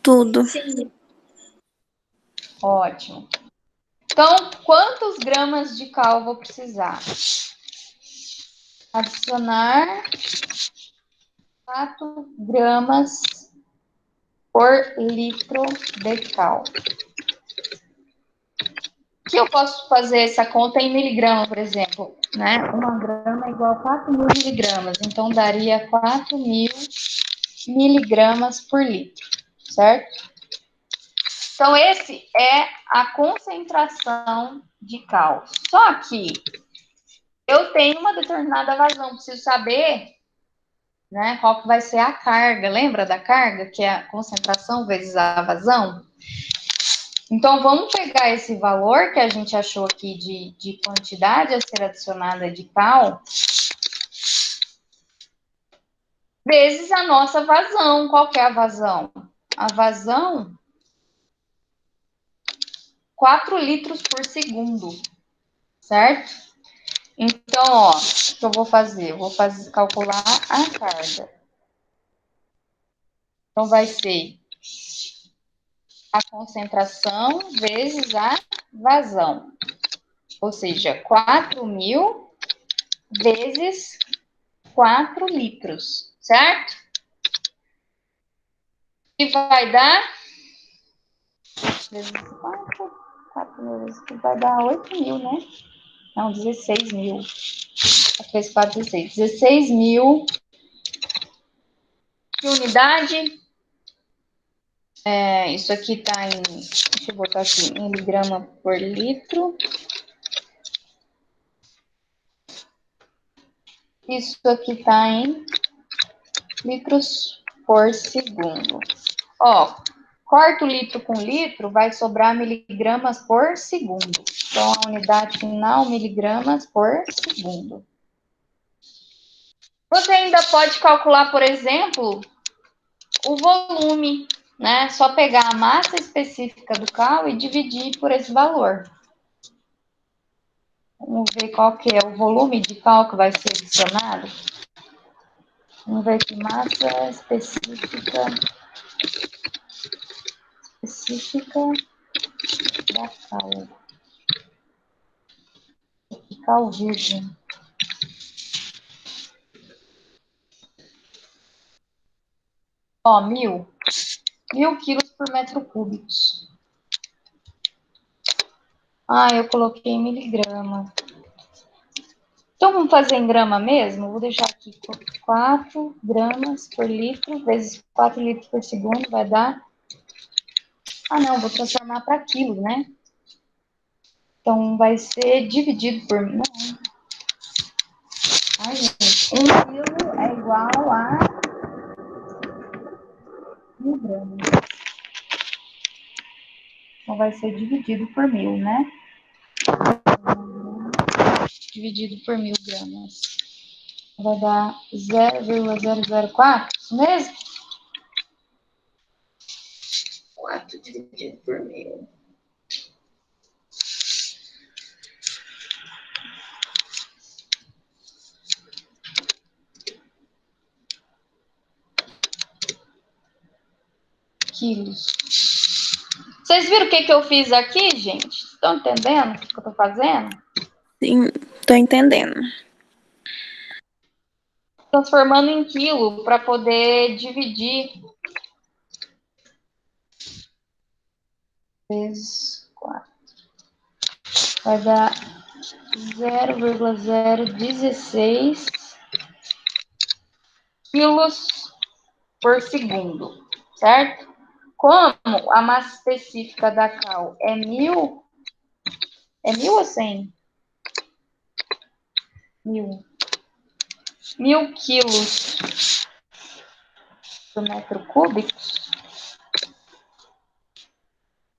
Tudo. Sim. Ótimo. Então, quantos gramas de cal eu vou precisar? Adicionar 4 gramas por litro de cal. Que eu posso fazer essa conta em miligrama, por exemplo, né? 1 grama é igual a 4.000 miligramas, então daria 4.000 miligramas por litro, certo? Então, esse é a concentração de cal. Só que eu tenho uma determinada vazão, preciso saber, né, qual que vai ser a carga. Lembra da carga, que é a concentração vezes a vazão? Então, vamos pegar esse valor que a gente achou aqui de quantidade a ser adicionada de cal, vezes a nossa vazão. Qual que é a vazão? A vazão, 4 litros por segundo, certo? Então, ó, o que eu vou fazer? Eu vou calcular a carga. Então, vai ser a concentração vezes a vazão. Ou seja, 4.000 vezes 4 litros, certo? E vai dar... Vezes 4, 4 vezes... Vai dar 8.000, né? Não, 16.000. Fez 4, 16. 16.000 de unidade. Isso aqui tá em... Deixa eu botar aqui. Miligrama por litro. Isso aqui tá em litros por segundo. Ó, corta o litro com litro, vai sobrar miligramas por segundo. Então, a unidade final, miligramas por segundo. Você ainda pode calcular, por exemplo, o volume, né? Só pegar a massa específica do cal e dividir por esse valor. Vamos ver qual que é o volume de cal que vai ser adicionado. Vamos ver que massa específica da cal. Cal virgem. Ó, 1.000 quilos por metro cúbico. Eu coloquei em miligrama. Então, vamos fazer em grama mesmo? Vou deixar aqui 4 gramas por litro, vezes 4 litros por segundo, vai dar... não, vou transformar para quilos, né? Então, vai ser dividido por... Não. Gente, 1 quilo é igual a 1.000 gramas. Então, vai ser dividido por 1.000, né? Dividido por 1.000 gramas. Vai dar 0,004, isso mesmo? 4 dividido por 1.000. Quilos. Vocês viram o que eu fiz aqui, gente? Estão entendendo o que eu estou fazendo? Sim, tô entendendo. Transformando em quilo para poder dividir. Vezes 4. Vai dar 0,016 quilos por segundo, certo? Como a massa específica da cal é 1.000, é 1.000 ou 100? 1.000. 1.000 quilos por metro cúbico.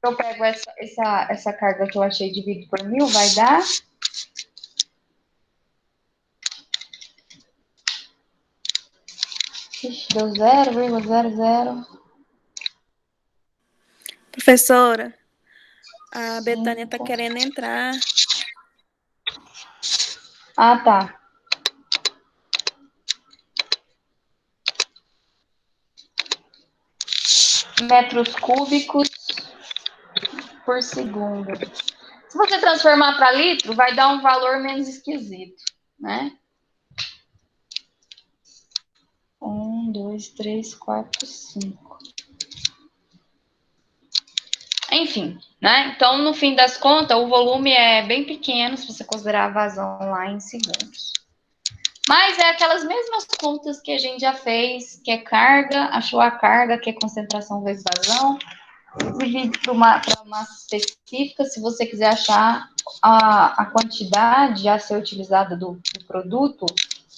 Eu pego essa carga que eu achei dividido por 1.000, vai dar... Deu 0,00. Professora, a Betânia tá querendo entrar. Tá. metros cúbicos por segundo. Se você transformar para litro, vai dar um valor menos esquisito, né? 1, 2, 3, 4, 5. Enfim, né? Então, no fim das contas, o volume é bem pequeno, se você considerar a vazão lá em segundos. Mas é aquelas mesmas contas que a gente já fez, que é carga, achou a carga, que é concentração vezes vazão, divide para uma massa específica, se você quiser achar a quantidade a ser utilizada do produto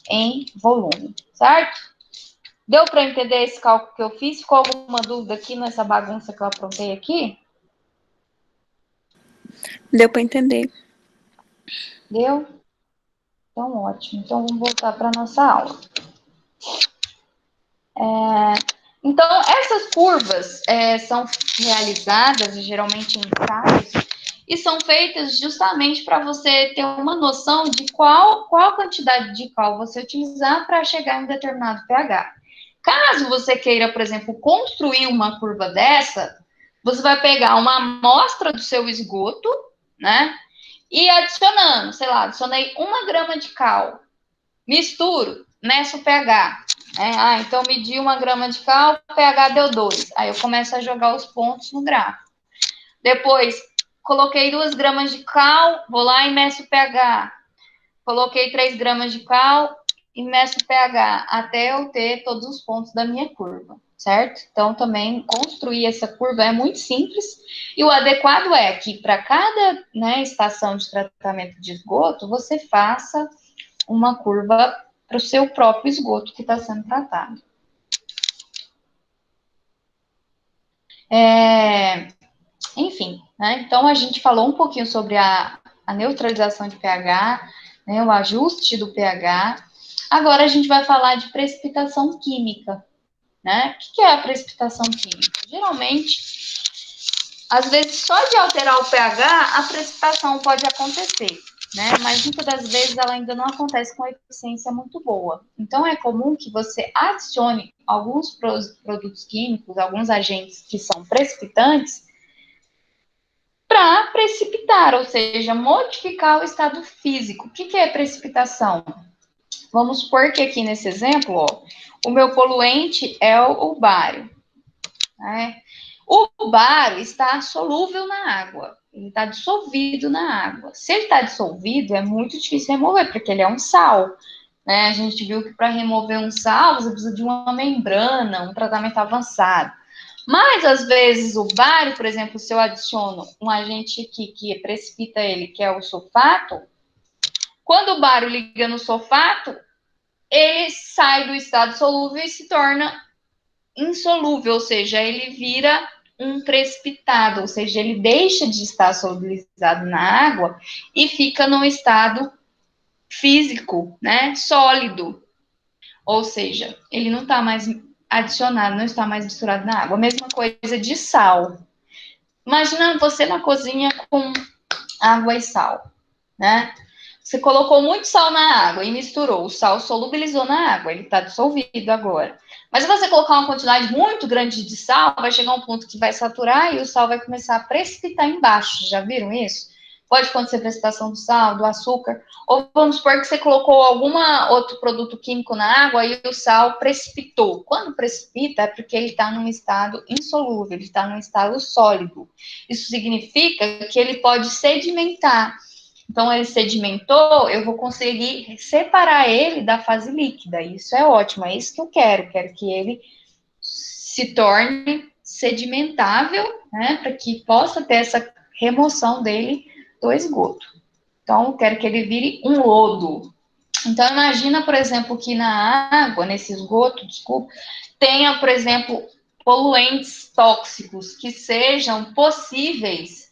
em volume, certo? Deu para entender esse cálculo que eu fiz? Ficou alguma dúvida aqui nessa bagunça que eu aprontei aqui? Deu para entender. Deu? Então, ótimo. Então, vamos voltar para a nossa aula. Então, essas curvas são realizadas, geralmente em ensaios, e são feitas justamente para você ter uma noção de qual quantidade de cal você utilizar para chegar em um determinado pH. Caso você queira, por exemplo, construir uma curva dessa, você vai pegar uma amostra do seu esgoto, né? E adicionando, sei lá, adicionei 1 grama de cal, misturo, meço o pH. Então medi 1 grama de cal, o pH deu 2. Aí eu começo a jogar os pontos no gráfico. Depois, coloquei 2 gramas de cal, vou lá e meço o pH. Coloquei 3 gramas de cal e meço o pH, até eu ter todos os pontos da minha curva, certo? Então, também, construir essa curva é muito simples. E o adequado é que, para cada estação de tratamento de esgoto, você faça uma curva para o seu próprio esgoto que está sendo tratado. Enfim, né? Então a gente falou um pouquinho sobre a neutralização de pH, né, o ajuste do pH. Agora a gente vai falar de precipitação química, né? O que é a precipitação química? Geralmente, às vezes, só de alterar o pH, a precipitação pode acontecer, né? Mas muitas das vezes ela ainda não acontece com eficiência muito boa. Então, é comum que você adicione alguns produtos químicos, alguns agentes que são precipitantes, para precipitar, ou seja, modificar o estado físico. O que é precipitação? Vamos supor que aqui nesse exemplo, ó, o meu poluente é o bário, né? O bário está solúvel na água, ele está dissolvido na água. Se ele está dissolvido, é muito difícil remover, porque ele é um sal, né? A gente viu que para remover um sal, você precisa de uma membrana, um tratamento avançado. Mas, às vezes, o bário, por exemplo, se eu adiciono um agente aqui que precipita ele, que é o sulfato, quando o bário liga no sulfato, ele sai do estado solúvel e se torna insolúvel, ou seja, ele vira um precipitado, ou seja, ele deixa de estar solubilizado na água e fica num estado físico, né, sólido, ou seja, ele não está mais adicionado, não está mais misturado na água. A mesma coisa de sal. Imagina você na cozinha com água e sal, né? Você colocou muito sal na água e misturou. O sal solubilizou na água, ele está dissolvido agora. Mas se você colocar uma quantidade muito grande de sal, vai chegar um ponto que vai saturar e o sal vai começar a precipitar embaixo. Já viram isso? Pode acontecer precipitação do sal, do açúcar. Ou vamos supor que você colocou algum outro produto químico na água e o sal precipitou. Quando precipita é porque ele está num estado insolúvel, ele está num estado sólido. Isso significa que ele pode sedimentar. Então, ele sedimentou, eu vou conseguir separar ele da fase líquida. Isso é ótimo, é isso que eu quero. Quero que ele se torne sedimentável, né, para que possa ter essa remoção dele do esgoto. Então, eu quero que ele vire um lodo. Então, imagina, por exemplo, que na água, nesse esgoto, desculpa, tenha, por exemplo, poluentes tóxicos que sejam possíveis,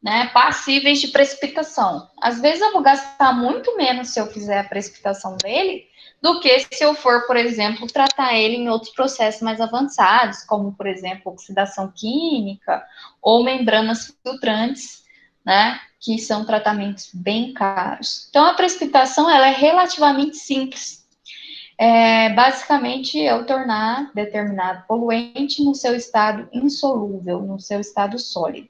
né, passíveis de precipitação. Às vezes eu vou gastar muito menos se eu fizer a precipitação dele do que se eu for, por exemplo, tratar ele em outros processos mais avançados, como, por exemplo, oxidação química ou membranas filtrantes, né, que são tratamentos bem caros. Então, a precipitação, ela é relativamente simples. basicamente eu tornar determinado poluente no seu estado insolúvel, no seu estado sólido.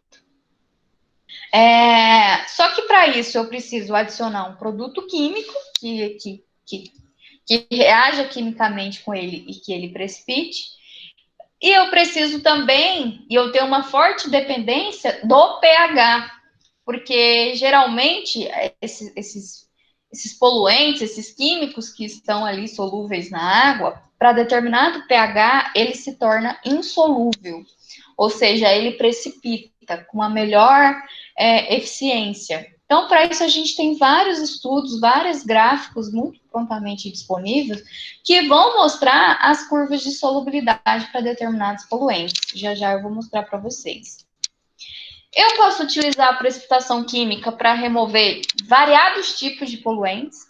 Só que para isso eu preciso adicionar um produto químico que reaja quimicamente com ele e que ele precipite. E eu preciso também, e eu tenho uma forte dependência do pH, porque geralmente esses poluentes, esses químicos que estão ali solúveis na água, para determinado pH, ele se torna insolúvel, ou seja, ele precipita com uma melhor eficiência. Então, para isso, a gente tem vários estudos, vários gráficos muito prontamente disponíveis que vão mostrar as curvas de solubilidade para determinados poluentes. Já já eu vou mostrar para vocês. Eu posso utilizar a precipitação química para remover variados tipos de poluentes.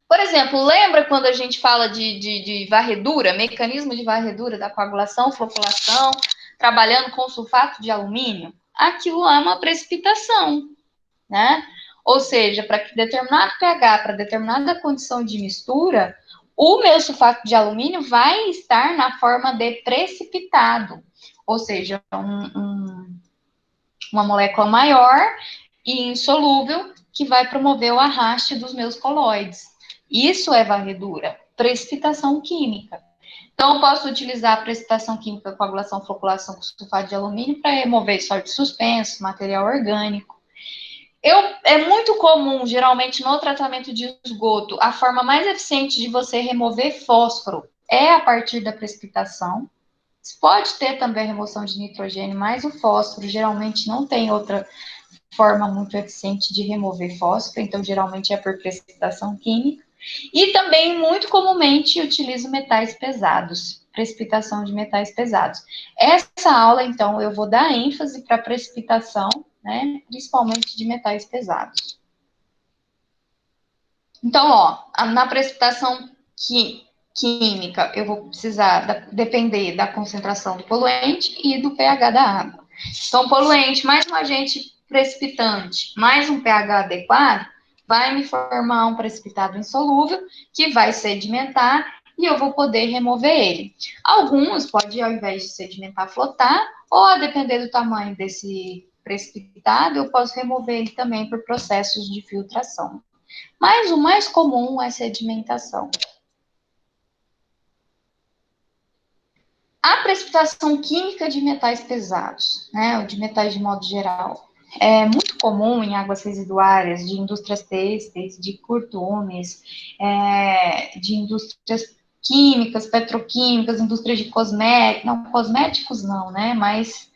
Por exemplo, lembra quando a gente fala de varredura, mecanismo de varredura da coagulação, floculação, trabalhando com sulfato de alumínio? Aquilo lá é uma precipitação, né? Ou seja, para determinado pH, para determinada condição de mistura, o meu sulfato de alumínio vai estar na forma de precipitado, ou seja, uma molécula maior e insolúvel que vai promover o arraste dos meus colóides. Isso é varredura, precipitação química. Então, eu posso utilizar a precipitação química, coagulação, floculação com sulfato de alumínio para remover sólido suspenso, material orgânico. É muito comum, geralmente, no tratamento de esgoto, a forma mais eficiente de você remover fósforo é a partir da precipitação. Você pode ter também a remoção de nitrogênio, mas o fósforo geralmente não tem outra forma muito eficiente de remover fósforo, então geralmente é por precipitação química. E também, muito comumente, utilizo metais pesados, precipitação de metais pesados. Essa aula, então, eu vou dar ênfase para precipitação, né, principalmente de metais pesados. Então, na precipitação química, eu vou precisar depender da concentração do poluente e do pH da água. Então, poluente mais um agente precipitante, mais um pH adequado, vai me formar um precipitado insolúvel, que vai sedimentar e eu vou poder remover ele. Alguns pode, ao invés de sedimentar, flotar, ou a depender do tamanho desse precipitado, eu posso remover ele também por processos de filtração. Mas o mais comum é sedimentação. A precipitação química de metais pesados, né, ou de metais de modo geral, é muito comum em águas residuárias de indústrias têxteis, de curtumes, de indústrias químicas, petroquímicas, indústrias de cosméticos não, né, mas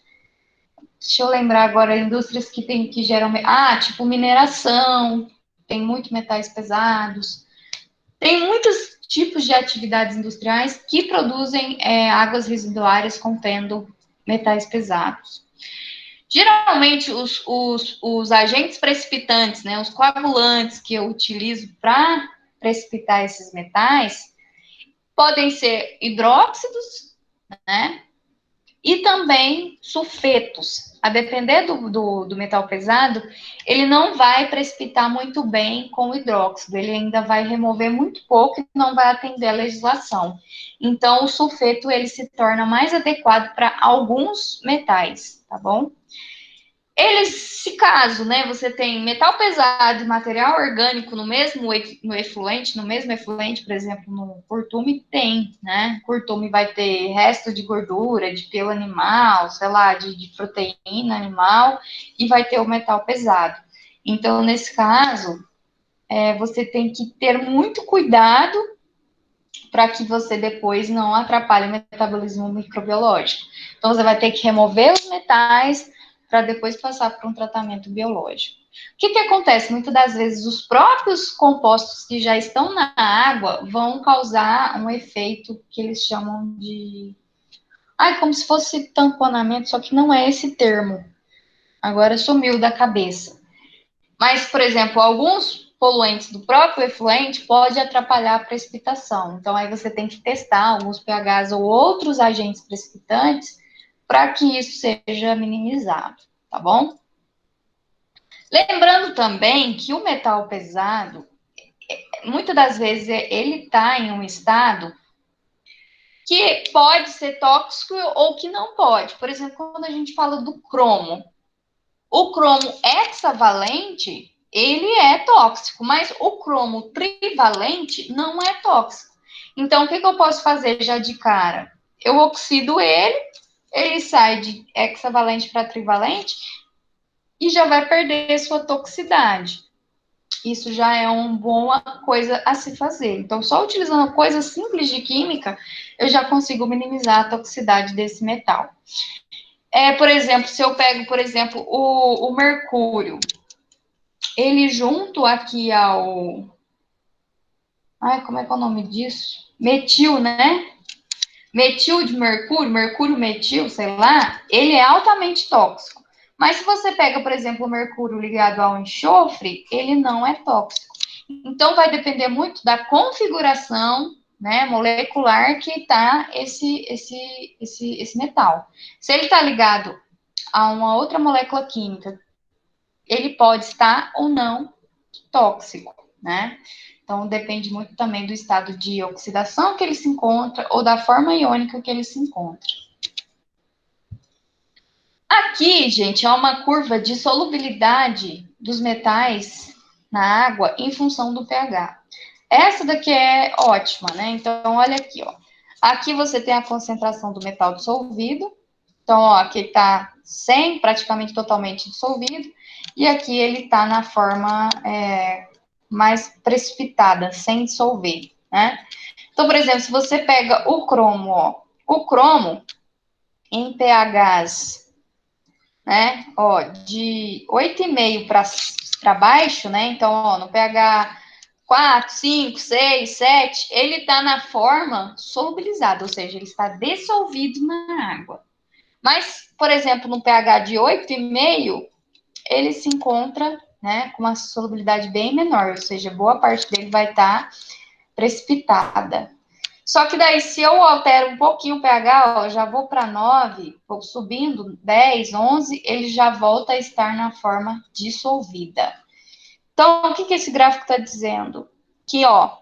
deixa eu lembrar agora, indústrias que geram, tipo mineração, tem muito metais pesados, tem muitos tipos de atividades industriais que produzem águas residuárias contendo metais pesados. Geralmente, os agentes precipitantes, né, os coagulantes que eu utilizo para precipitar esses metais, podem ser hidróxidos, né, e também sulfetos. A depender do metal pesado, ele não vai precipitar muito bem com o hidróxido, ele ainda vai remover muito pouco e não vai atender a legislação. Então, o sulfeto, ele se torna mais adequado para alguns metais, tá bom? Se caso, né, você tem metal pesado e material orgânico no mesmo efluente, por exemplo, no curtume tem, né? Curtume vai ter resto de gordura, de pelo animal, sei lá, de proteína animal, e vai ter o metal pesado. Então, nesse caso, você tem que ter muito cuidado para que você depois não atrapalhe o metabolismo microbiológico. Então, você vai ter que remover os metais para depois passar por um tratamento biológico. O que acontece? Muitas das vezes, os próprios compostos que já estão na água vão causar um efeito que eles chamam de... como se fosse tamponamento, só que não é esse termo. Agora sumiu da cabeça. Mas, por exemplo, alguns poluentes do próprio efluente pode atrapalhar a precipitação. Então, aí você tem que testar alguns pHs ou outros agentes precipitantes para que isso seja minimizado, tá bom? Lembrando também que o metal pesado, muitas das vezes ele está em um estado que pode ser tóxico ou que não pode. Por exemplo, quando a gente fala do cromo, o cromo hexavalente, ele é tóxico, mas o cromo trivalente não é tóxico. Então, o que eu posso fazer já de cara? Eu oxido ele sai de hexavalente para trivalente e já vai perder sua toxicidade. Isso já é uma boa coisa a se fazer. Então, só utilizando coisas simples de química, eu já consigo minimizar a toxicidade desse metal. Por exemplo, se eu pego, por exemplo, o mercúrio, ele junto aqui ao... Ai, como é que é o nome disso? Metil, né? Metil de mercúrio, mercúrio metil, sei lá, ele é altamente tóxico. Mas se você pega, por exemplo, o mercúrio ligado ao enxofre, ele não é tóxico. Então, vai depender muito da configuração, né, molecular que está esse metal. Se ele está ligado a uma outra molécula química, ele pode estar ou não tóxico, né? Então, depende muito também do estado de oxidação que ele se encontra ou da forma iônica que ele se encontra. Aqui, gente, é uma curva de solubilidade dos metais na água em função do pH. Essa daqui é ótima, né? Então, olha aqui, ó. Aqui você tem a concentração do metal dissolvido. Então, ó, aqui está 100, praticamente totalmente dissolvido. E aqui ele está na forma mais precipitada, sem dissolver, né? Então, por exemplo, se você pega o cromo, ó. O cromo, em pHs, né? Ó, de 8,5 para baixo, né? Então, ó, no pH 4, 5, 6, 7, ele está na forma solubilizada, ou seja, ele está dissolvido na água. Mas, por exemplo, no pH de 8,5, ele se encontra, né, com uma solubilidade bem menor, ou seja, boa parte dele vai estar precipitada. Só que daí, se eu altero um pouquinho o pH, ó, já vou para 9, vou subindo 10, 11, ele já volta a estar na forma dissolvida. Então, o que esse gráfico está dizendo? Que, ó,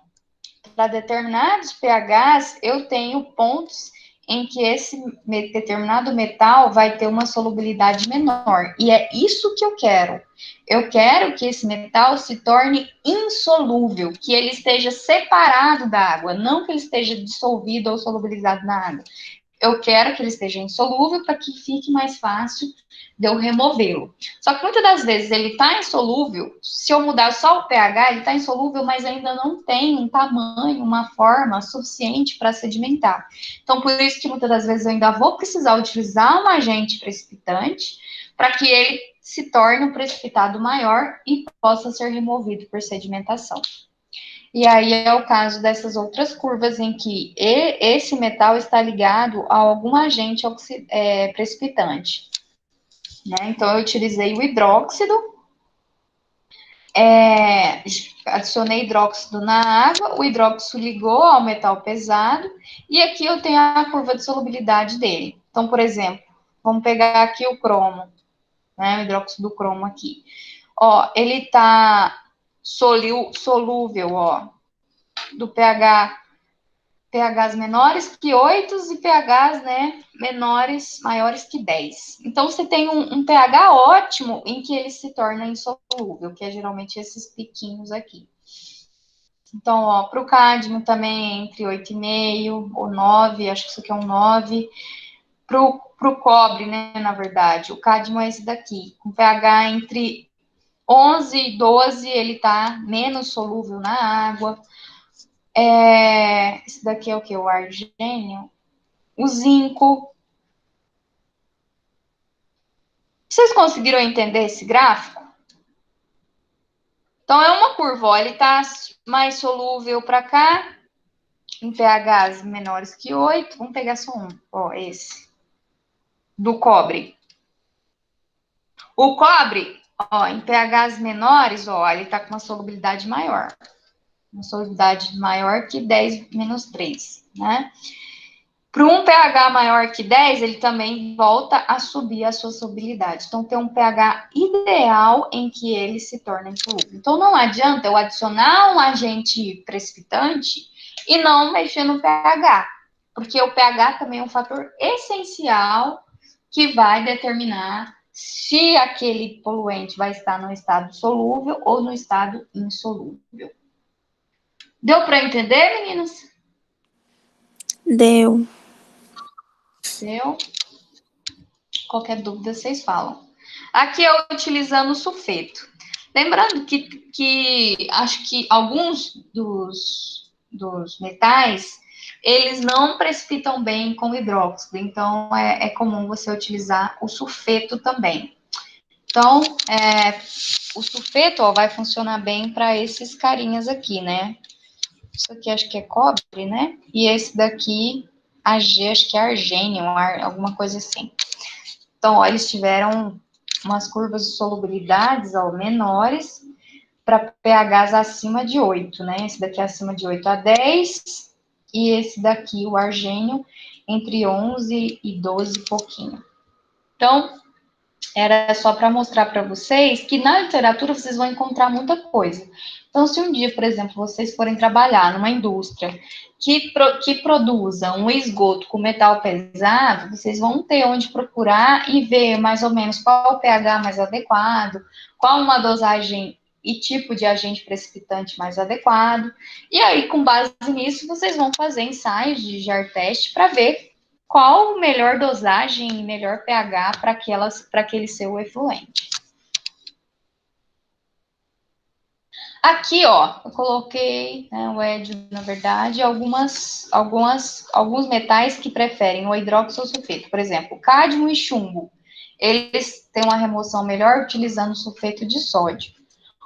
para determinados pHs, eu tenho pontos em que esse determinado metal vai ter uma solubilidade menor. E é isso que eu quero. Eu quero que esse metal se torne insolúvel, que ele esteja separado da água, não que ele esteja dissolvido ou solubilizado na água. Eu quero que ele esteja insolúvel para que fique mais fácil de eu removê-lo. Só que muitas das vezes ele está insolúvel, se eu mudar só o pH, ele está insolúvel, mas ainda não tem um tamanho, uma forma suficiente para sedimentar. Então, por isso que muitas das vezes eu ainda vou precisar utilizar um agente precipitante para que ele se torne um precipitado maior e possa ser removido por sedimentação. E aí é o caso dessas outras curvas em que esse metal está ligado a algum agente precipitante. Né? Então, eu utilizei o hidróxido, adicionei hidróxido na água, o hidróxido ligou ao metal pesado, e aqui eu tenho a curva de solubilidade dele. Então, por exemplo, vamos pegar aqui o cromo, né? O hidróxido do cromo aqui. Ó, ele está solúvel, ó, do pHs menores que 8 e pHs, né, maiores que 10. Então, você tem um pH ótimo em que ele se torna insolúvel, que é geralmente esses piquinhos aqui. Então, ó, para o cádmio também entre 8,5 ou 9, acho que isso aqui é um 9. Para o cobre, né, na verdade, o cádmio é esse daqui, com pH entre 11 e 12, ele está menos solúvel na água. Esse daqui é o que? O argênio. O zinco. Vocês conseguiram entender esse gráfico? Então, é uma curva, ó, ele está mais solúvel para cá, em pHs menores que 8. Vamos pegar só um, ó, esse. Do cobre. O cobre, ó, em pHs menores, ó, ele está com uma solubilidade maior. Uma solubilidade maior que 10 menos 3, né? Para um pH maior que 10, ele também volta a subir a sua solubilidade. Então, tem um pH ideal em que ele se torna insolúvel. Então, não adianta eu adicionar um agente precipitante e não mexer no pH, porque o pH também é um fator essencial que vai determinar se aquele poluente vai estar no estado solúvel ou no estado insolúvel. Deu para entender, meninas? Deu. Deu? Qualquer dúvida, vocês falam. Aqui eu utilizando o sulfeto. Lembrando que acho que alguns dos metais, eles não precipitam bem com hidróxido. Então, é comum você utilizar o sulfeto também. Então, o sulfeto vai funcionar bem para esses carinhas aqui, né? Isso aqui acho que é cobre, né? E esse daqui, AG, acho que é argênio, alguma coisa assim. Então, ó, eles tiveram umas curvas de solubilidades menores para pHs acima de 8, né? Esse daqui é acima de 8 a 10, e esse daqui, o argênio, entre 11 e 12 e pouquinho. Então, era só para mostrar para vocês que na literatura vocês vão encontrar muita coisa. Então, se um dia, por exemplo, vocês forem trabalhar numa indústria que produza um esgoto com metal pesado, vocês vão ter onde procurar e ver mais ou menos qual o pH mais adequado, qual uma dosagem e tipo de agente precipitante mais adequado. E aí, com base nisso, vocês vão fazer ensaios de jar teste para ver qual a melhor dosagem e melhor pH para aquele seu efluente. Aqui, ó, eu coloquei, né, o édio, na verdade, alguns metais que preferem o hidróxido ou sulfeto. Por exemplo, cádmio e chumbo. Eles têm uma remoção melhor utilizando sulfeto de sódio.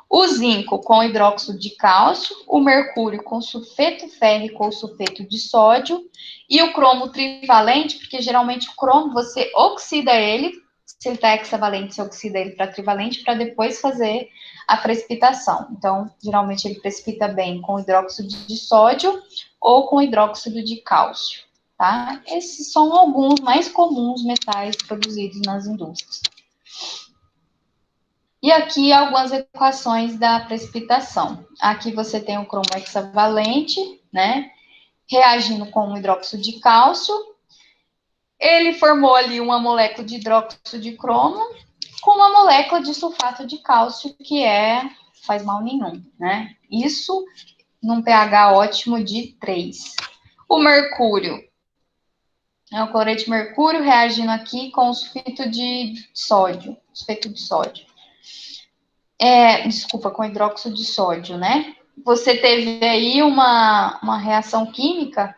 O zinco com hidróxido de cálcio, o mercúrio com sulfeto férrico ou sulfeto de sódio, e o cromo trivalente, porque geralmente o cromo você oxida ele, se ele está hexavalente, você oxida ele para trivalente, para depois fazer a precipitação. Então, geralmente ele precipita bem com hidróxido de sódio ou com hidróxido de cálcio, tá? Esses são alguns mais comuns metais produzidos nas indústrias. E aqui algumas equações da precipitação. Aqui você tem o cromo hexavalente, né? Reagindo com o hidróxido de cálcio. Ele formou ali uma molécula de hidróxido de cromo com uma molécula de sulfato de cálcio, que faz mal nenhum, né? Isso num pH ótimo de 3. O mercúrio, o cloreto de mercúrio reagindo aqui com o sulfeto de sódio. Desculpa, com hidróxido de sódio, né? Você teve aí uma reação química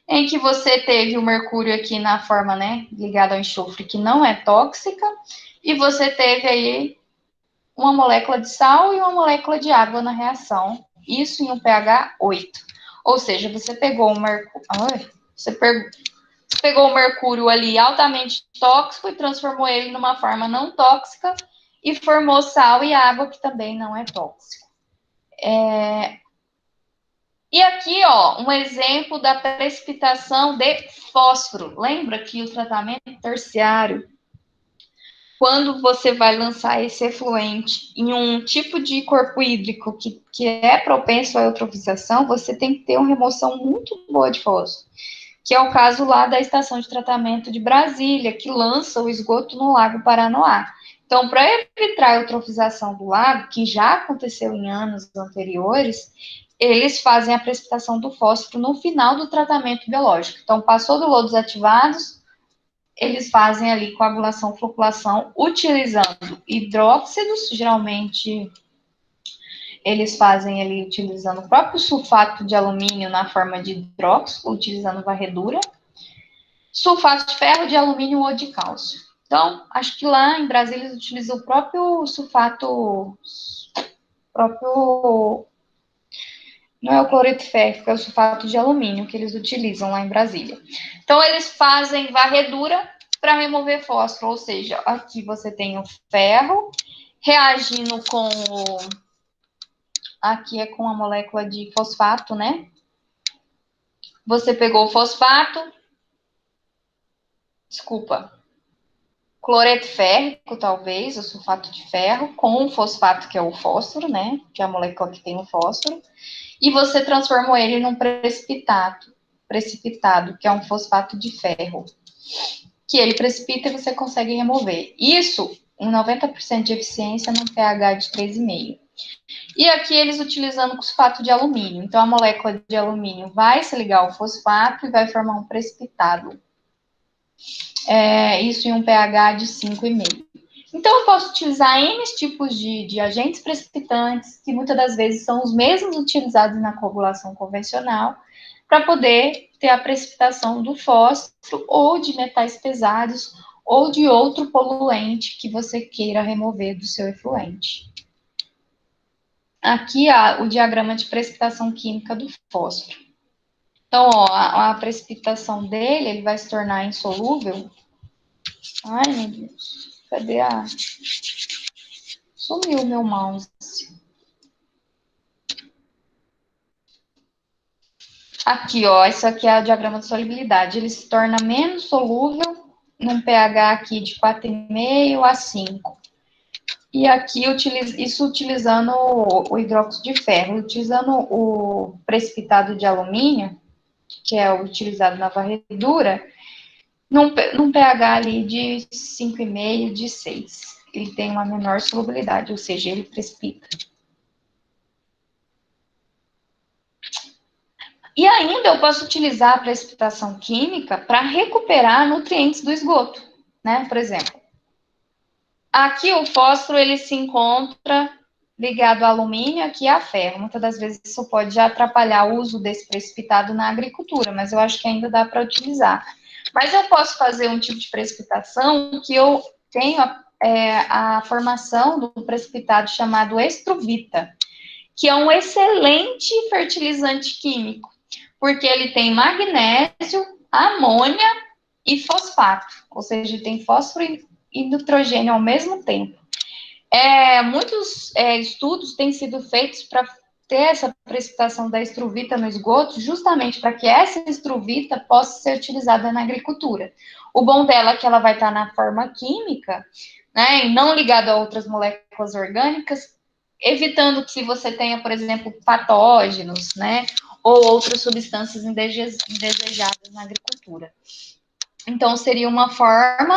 em que você teve o mercúrio aqui na forma, né, ligada ao enxofre, que não é tóxica, e você teve aí uma molécula de sal e uma molécula de água na reação, isso em um pH 8. Ou seja, você pegou o mercúrio, pegou o mercúrio ali altamente tóxico e transformou ele numa forma não tóxica e formou sal e água, que também não é tóxico. E aqui, ó, um exemplo da precipitação de fósforo. Lembra que o tratamento terciário, quando você vai lançar esse efluente em um tipo de corpo hídrico que é propenso à eutrofização, você tem que ter uma remoção muito boa de fósforo, que é o caso lá da estação de tratamento de Brasília, que lança o esgoto no Lago Paranoá. Então, para evitar a eutrofização do lago, que já aconteceu em anos anteriores, eles fazem a precipitação do fósforo no final do tratamento biológico. Então, passou do lodo desativados, eles fazem ali coagulação, floculação, utilizando hidróxidos, geralmente eles fazem ali utilizando o próprio sulfato de alumínio na forma de hidróxido, utilizando varredura, sulfato de ferro, de alumínio ou de cálcio. Então, acho que lá em Brasília eles utilizam o próprio sulfato, não é o cloreto férrico, é o sulfato de alumínio que eles utilizam lá em Brasília. Então, eles fazem varredura para remover fósforo, ou seja, aqui você tem o ferro reagindo com aqui é com a molécula de fosfato, né? você pegou o fosfato, cloreto férrico, talvez, o sulfato de ferro, com o fosfato, que é o fósforo, né? Que é a molécula que tem o fósforo, e você transformou ele num precipitado, que é um fosfato de ferro, que ele precipita e você consegue remover. Isso em 90% de eficiência num pH de 3,5. E aqui eles utilizando fosfato de alumínio. Então, a molécula de alumínio vai se ligar ao fosfato e vai formar um precipitado. Isso em um pH de 5,5. Então, eu posso utilizar N tipos de agentes precipitantes, que muitas das vezes são os mesmos utilizados na coagulação convencional, para poder ter a precipitação do fósforo ou de metais pesados ou de outro poluente que você queira remover do seu efluente. Aqui, o diagrama de precipitação química do fósforo. Então, a precipitação dele, ele vai se tornar insolúvel. Ai, meu Deus. Cadê a... Sumiu o meu mouse. Aqui, ó, isso aqui é o diagrama de solubilidade. Ele se torna menos solúvel num pH aqui de 4,5 a 5. E aqui, isso utilizando o hidróxido de ferro. Utilizando o precipitado de alumínio, que é o utilizado na varredura, num pH ali de 5,5, de 6. Ele tem uma menor solubilidade, ou seja, ele precipita. E ainda eu posso utilizar a precipitação química para recuperar nutrientes do esgoto, né? Por exemplo, aqui o fósforo ele se encontra ligado ao alumínio, aqui a ferro. Muitas das vezes isso pode já atrapalhar o uso desse precipitado na agricultura, mas eu acho que ainda dá para utilizar. Mas eu posso fazer um tipo de precipitação que eu tenho a formação do precipitado chamado estruvita, que é um excelente fertilizante químico, porque ele tem magnésio, amônia e fosfato, ou seja, ele tem fósforo e nitrogênio ao mesmo tempo. Muitos estudos têm sido feitos para ter essa precipitação da estruvita no esgoto, justamente para que essa estruvita possa ser utilizada na agricultura. O bom dela é que ela vai estar na forma química, né, e não ligada a outras moléculas orgânicas, evitando que você tenha, por exemplo, patógenos, né, ou outras substâncias indesejadas na agricultura. Então, seria uma forma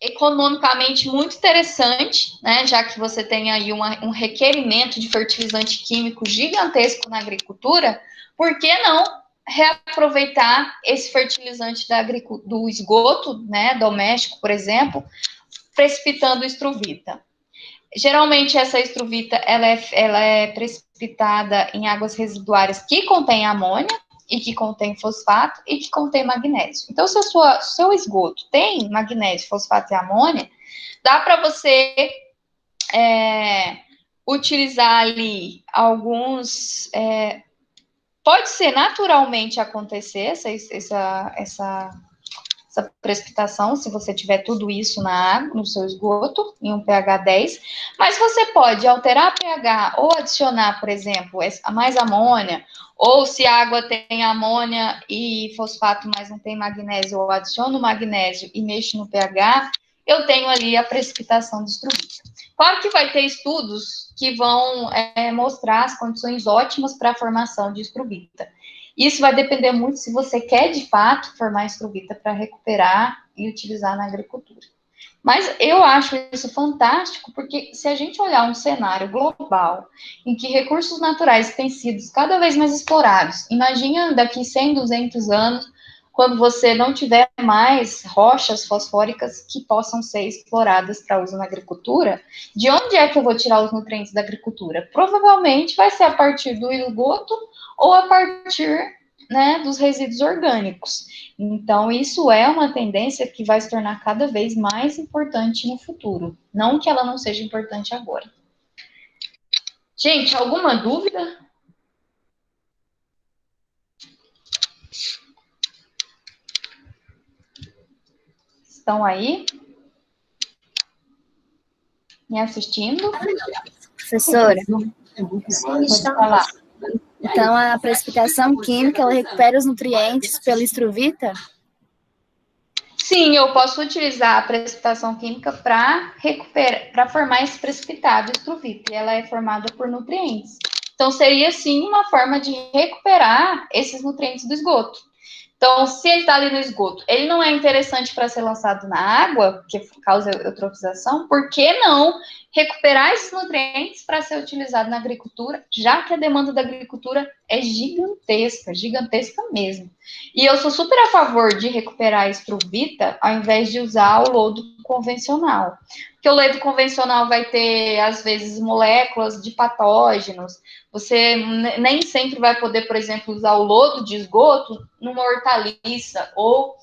economicamente muito interessante, né, já que você tem aí um requerimento de fertilizante químico gigantesco na agricultura, por que não reaproveitar esse fertilizante do esgoto, né, doméstico, por exemplo, precipitando estruvita? Geralmente, essa estruvita, ela é precipitada em águas residuárias que contêm amônia, e que contém fosfato, e que contém magnésio. Então, se o seu esgoto tem magnésio, fosfato e amônia, dá para você utilizar ali alguns... pode ser naturalmente acontecer essa precipitação, se você tiver tudo isso na água, no seu esgoto, em um pH 10, mas você pode alterar pH ou adicionar, por exemplo, mais amônia, ou se a água tem amônia e fosfato, mas não tem magnésio, ou adiciono magnésio e mexo no pH, eu tenho ali a precipitação de estruvita. Claro que vai ter estudos que vão mostrar as condições ótimas para a formação de estruvita. Isso vai depender muito se você quer, de fato, formar estruvita para recuperar e utilizar na agricultura. Mas eu acho isso fantástico, porque se a gente olhar um cenário global em que recursos naturais têm sido cada vez mais explorados, imagina daqui 100, 200 anos, quando você não tiver mais rochas fosfóricas que possam ser exploradas para uso na agricultura, de onde é que eu vou tirar os nutrientes da agricultura? Provavelmente vai ser a partir do esgoto ou a partir, né, dos resíduos orgânicos. Então, isso é uma tendência que vai se tornar cada vez mais importante no futuro. Não que ela não seja importante agora. Gente, alguma dúvida? Estão aí? Me assistindo? Professora, Pode falar. Então, a precipitação química, ela recupera os nutrientes pela estruvita? Sim, eu posso utilizar a precipitação química para recuperar, para formar esse precipitado estruvita, e ela é formada por nutrientes. Então, seria sim uma forma de recuperar esses nutrientes do esgoto. Então, se ele está ali no esgoto, ele não é interessante para ser lançado na água, que causa eutrofização, por que não recuperar esses nutrientes para ser utilizado na agricultura, já que a demanda da agricultura é gigantesca, gigantesca mesmo. E eu sou super a favor de recuperar a estruvita ao invés de usar o lodo convencional. Porque o lodo convencional vai ter, às vezes, moléculas de patógenos. Você nem sempre vai poder, por exemplo, usar o lodo de esgoto numa hortaliça ou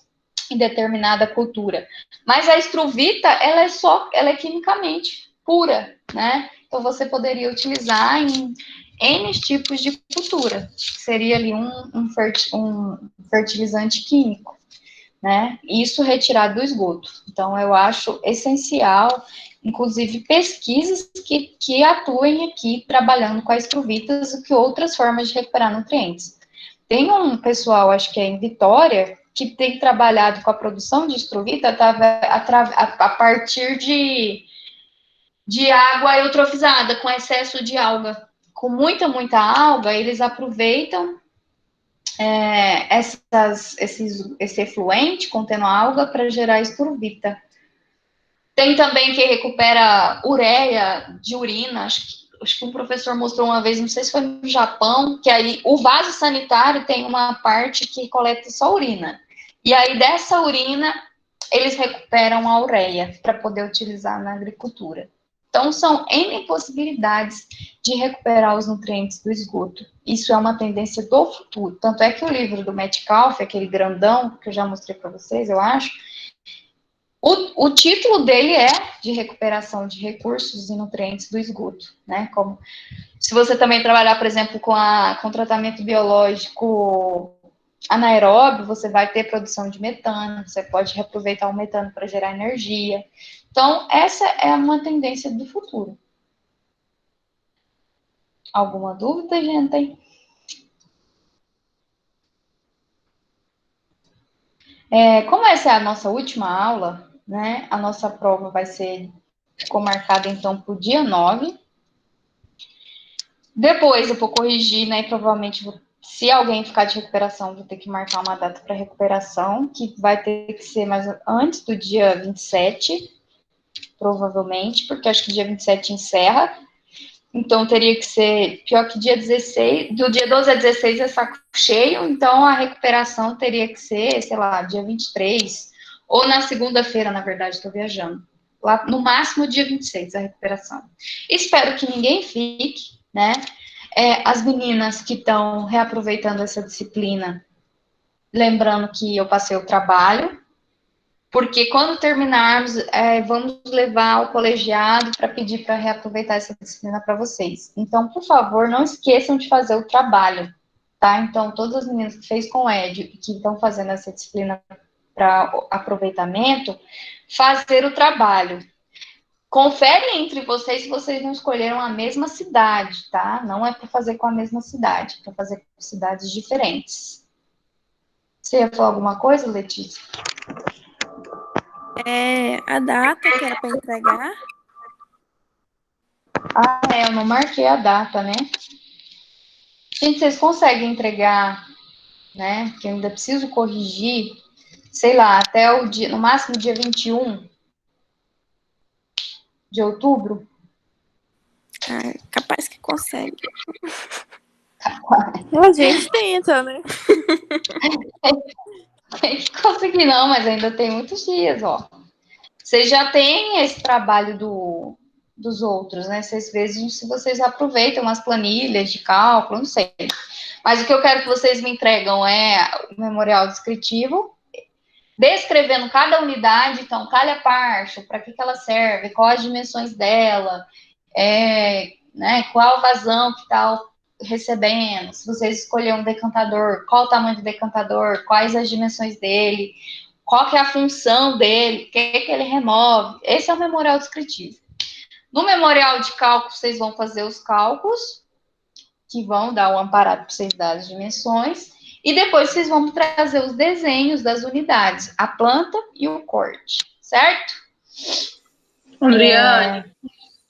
em determinada cultura. Mas a estruvita, ela é quimicamente pura, né? Então você poderia utilizar em N tipos de cultura. Seria ali um fertilizante químico, né? Isso retirado do esgoto. Então eu acho essencial, inclusive pesquisas que atuem aqui trabalhando com as estruvitas e que outras formas de recuperar nutrientes. Tem um pessoal, acho que é em Vitória, que tem trabalhado com a produção de estruvita a partir de água eutrofizada, com excesso de alga. Com muita alga, eles aproveitam esse efluente contendo alga para gerar estruvita. Tem também que recupera ureia de urina, acho que um professor mostrou uma vez, não sei se foi no Japão, que aí o vaso sanitário tem uma parte que coleta só urina. E aí dessa urina eles recuperam a ureia para poder utilizar na agricultura. Então são N possibilidades de recuperar os nutrientes do esgoto. Isso é uma tendência do futuro. Tanto é que o livro do Metcalfe, aquele grandão que eu já mostrei para vocês, eu acho, o título dele é de recuperação de recursos e nutrientes do esgoto, né? Como se você também trabalhar, por exemplo, com tratamento biológico anaeróbio, você vai ter produção de metano, você pode reaproveitar o metano para gerar energia. Então, essa é uma tendência do futuro. Alguma dúvida, gente? Como essa é a nossa última aula, né? A nossa prova ficou marcada então para o dia 9. Depois eu vou corrigir, né? E provavelmente, se alguém ficar de recuperação, vou ter que marcar uma data para recuperação, que vai ter que ser mais antes do dia 27, provavelmente, porque acho que dia 27 encerra. Então teria que ser pior que dia 16, do dia 12 a 16 é saco cheio, então a recuperação teria que ser, sei lá, dia 23, ou na segunda-feira, na verdade, estou viajando. Lá, no máximo dia 26 a recuperação. Espero que ninguém fique, né? As meninas que estão reaproveitando essa disciplina, lembrando que eu passei o trabalho, porque quando terminarmos, vamos levar ao colegiado para pedir para reaproveitar essa disciplina para vocês. Então, por favor, não esqueçam de fazer o trabalho, tá? Então, todas as meninas que fez com o Ed e que estão fazendo essa disciplina para aproveitamento, fazer o trabalho. Confere entre vocês se vocês não escolheram a mesma cidade, tá? Não é para fazer com a mesma cidade, é para fazer com cidades diferentes. Você ia falar alguma coisa, Letícia? A data que era para entregar? Eu não marquei a data, né? Gente, vocês conseguem entregar, né? Que eu ainda preciso corrigir, sei lá, até o dia, no máximo dia 21 de outubro? Capaz que consegue. A gente tenta, né? Tem que conseguir, não, mas ainda tem muitos dias, ó. Vocês já têm esse trabalho dos outros, né? Vocês vejam se vocês aproveitam as planilhas de cálculo, não sei. Mas o que eu quero que vocês me entregam é o memorial descritivo, descrevendo cada unidade, então, calha parcho, para que ela serve, quais as dimensões dela, né, qual vazão que está recebendo, se vocês escolheram um decantador, qual o tamanho do decantador, quais as dimensões dele, qual que é a função dele, o que ele remove. Esse é o memorial descritivo. No memorial de cálculo, vocês vão fazer os cálculos, que vão dar o amparado para vocês dar as dimensões, e depois vocês vão trazer os desenhos das unidades, a planta e o corte, certo? Andriane,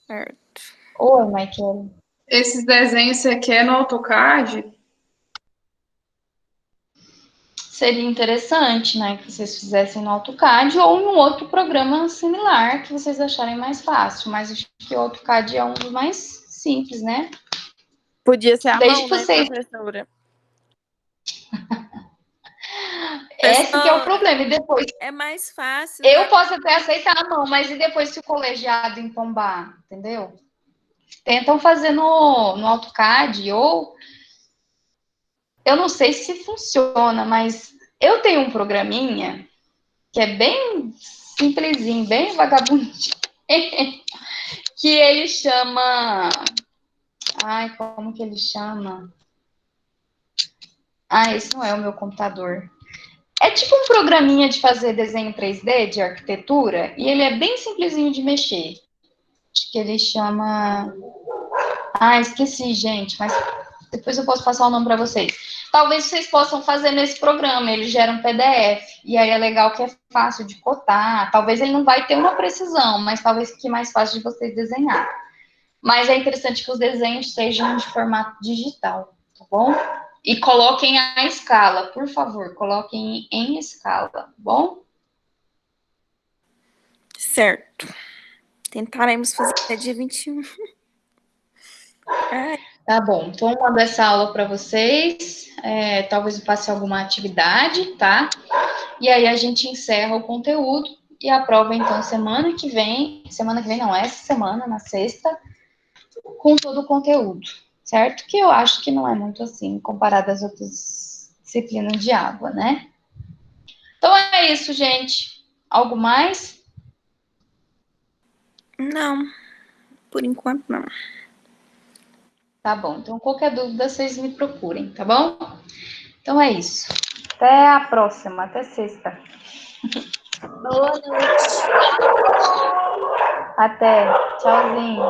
Certo. Oi, Michael. esses desenhos você quer no AutoCAD? Seria interessante, né, que vocês fizessem no AutoCAD ou em um outro programa similar que vocês acharem mais fácil, mas acho que o AutoCAD é um dos mais simples, né? Podia ser a Desde mão, que né, vocês... professora? Esse que é o problema, e depois... É mais fácil, Eu né? posso até aceitar a mão, mas e depois se o colegiado entombar, entendeu? Tentam fazer no AutoCAD, ou... Eu não sei se funciona, mas eu tenho um programinha que é bem simplesinho, bem vagabundinho, que ele chama... Ai, como que ele chama? Ah, esse não é o meu computador. É tipo um programinha de fazer desenho 3D, de arquitetura, e ele é bem simplesinho de mexer. Acho que ele chama... Ah, esqueci, gente, mas depois eu posso passar o nome para vocês. Talvez vocês possam fazer nesse programa, ele gera um PDF, e aí é legal que é fácil de cotar. Talvez ele não vai ter uma precisão, mas talvez fique mais fácil de vocês desenhar. Mas é interessante que os desenhos sejam de formato digital, tá bom? E coloquem a escala, por favor, coloquem em escala, tá bom? Certo. Tentaremos fazer dia 21. Ai, Tá bom, então eu mando essa aula para vocês, talvez eu passe alguma atividade, tá? E aí a gente encerra o conteúdo e a prova, então, semana que vem não, essa semana, na sexta, com todo o conteúdo, certo? Que eu acho que não é muito assim, comparado às outras disciplinas de água, né? Então é isso, gente. Algo mais? não, por enquanto não. Tá bom, então qualquer dúvida vocês me procurem, tá bom? Então é isso. Até a próxima, até sexta. Boa noite. Até. Tchauzinho.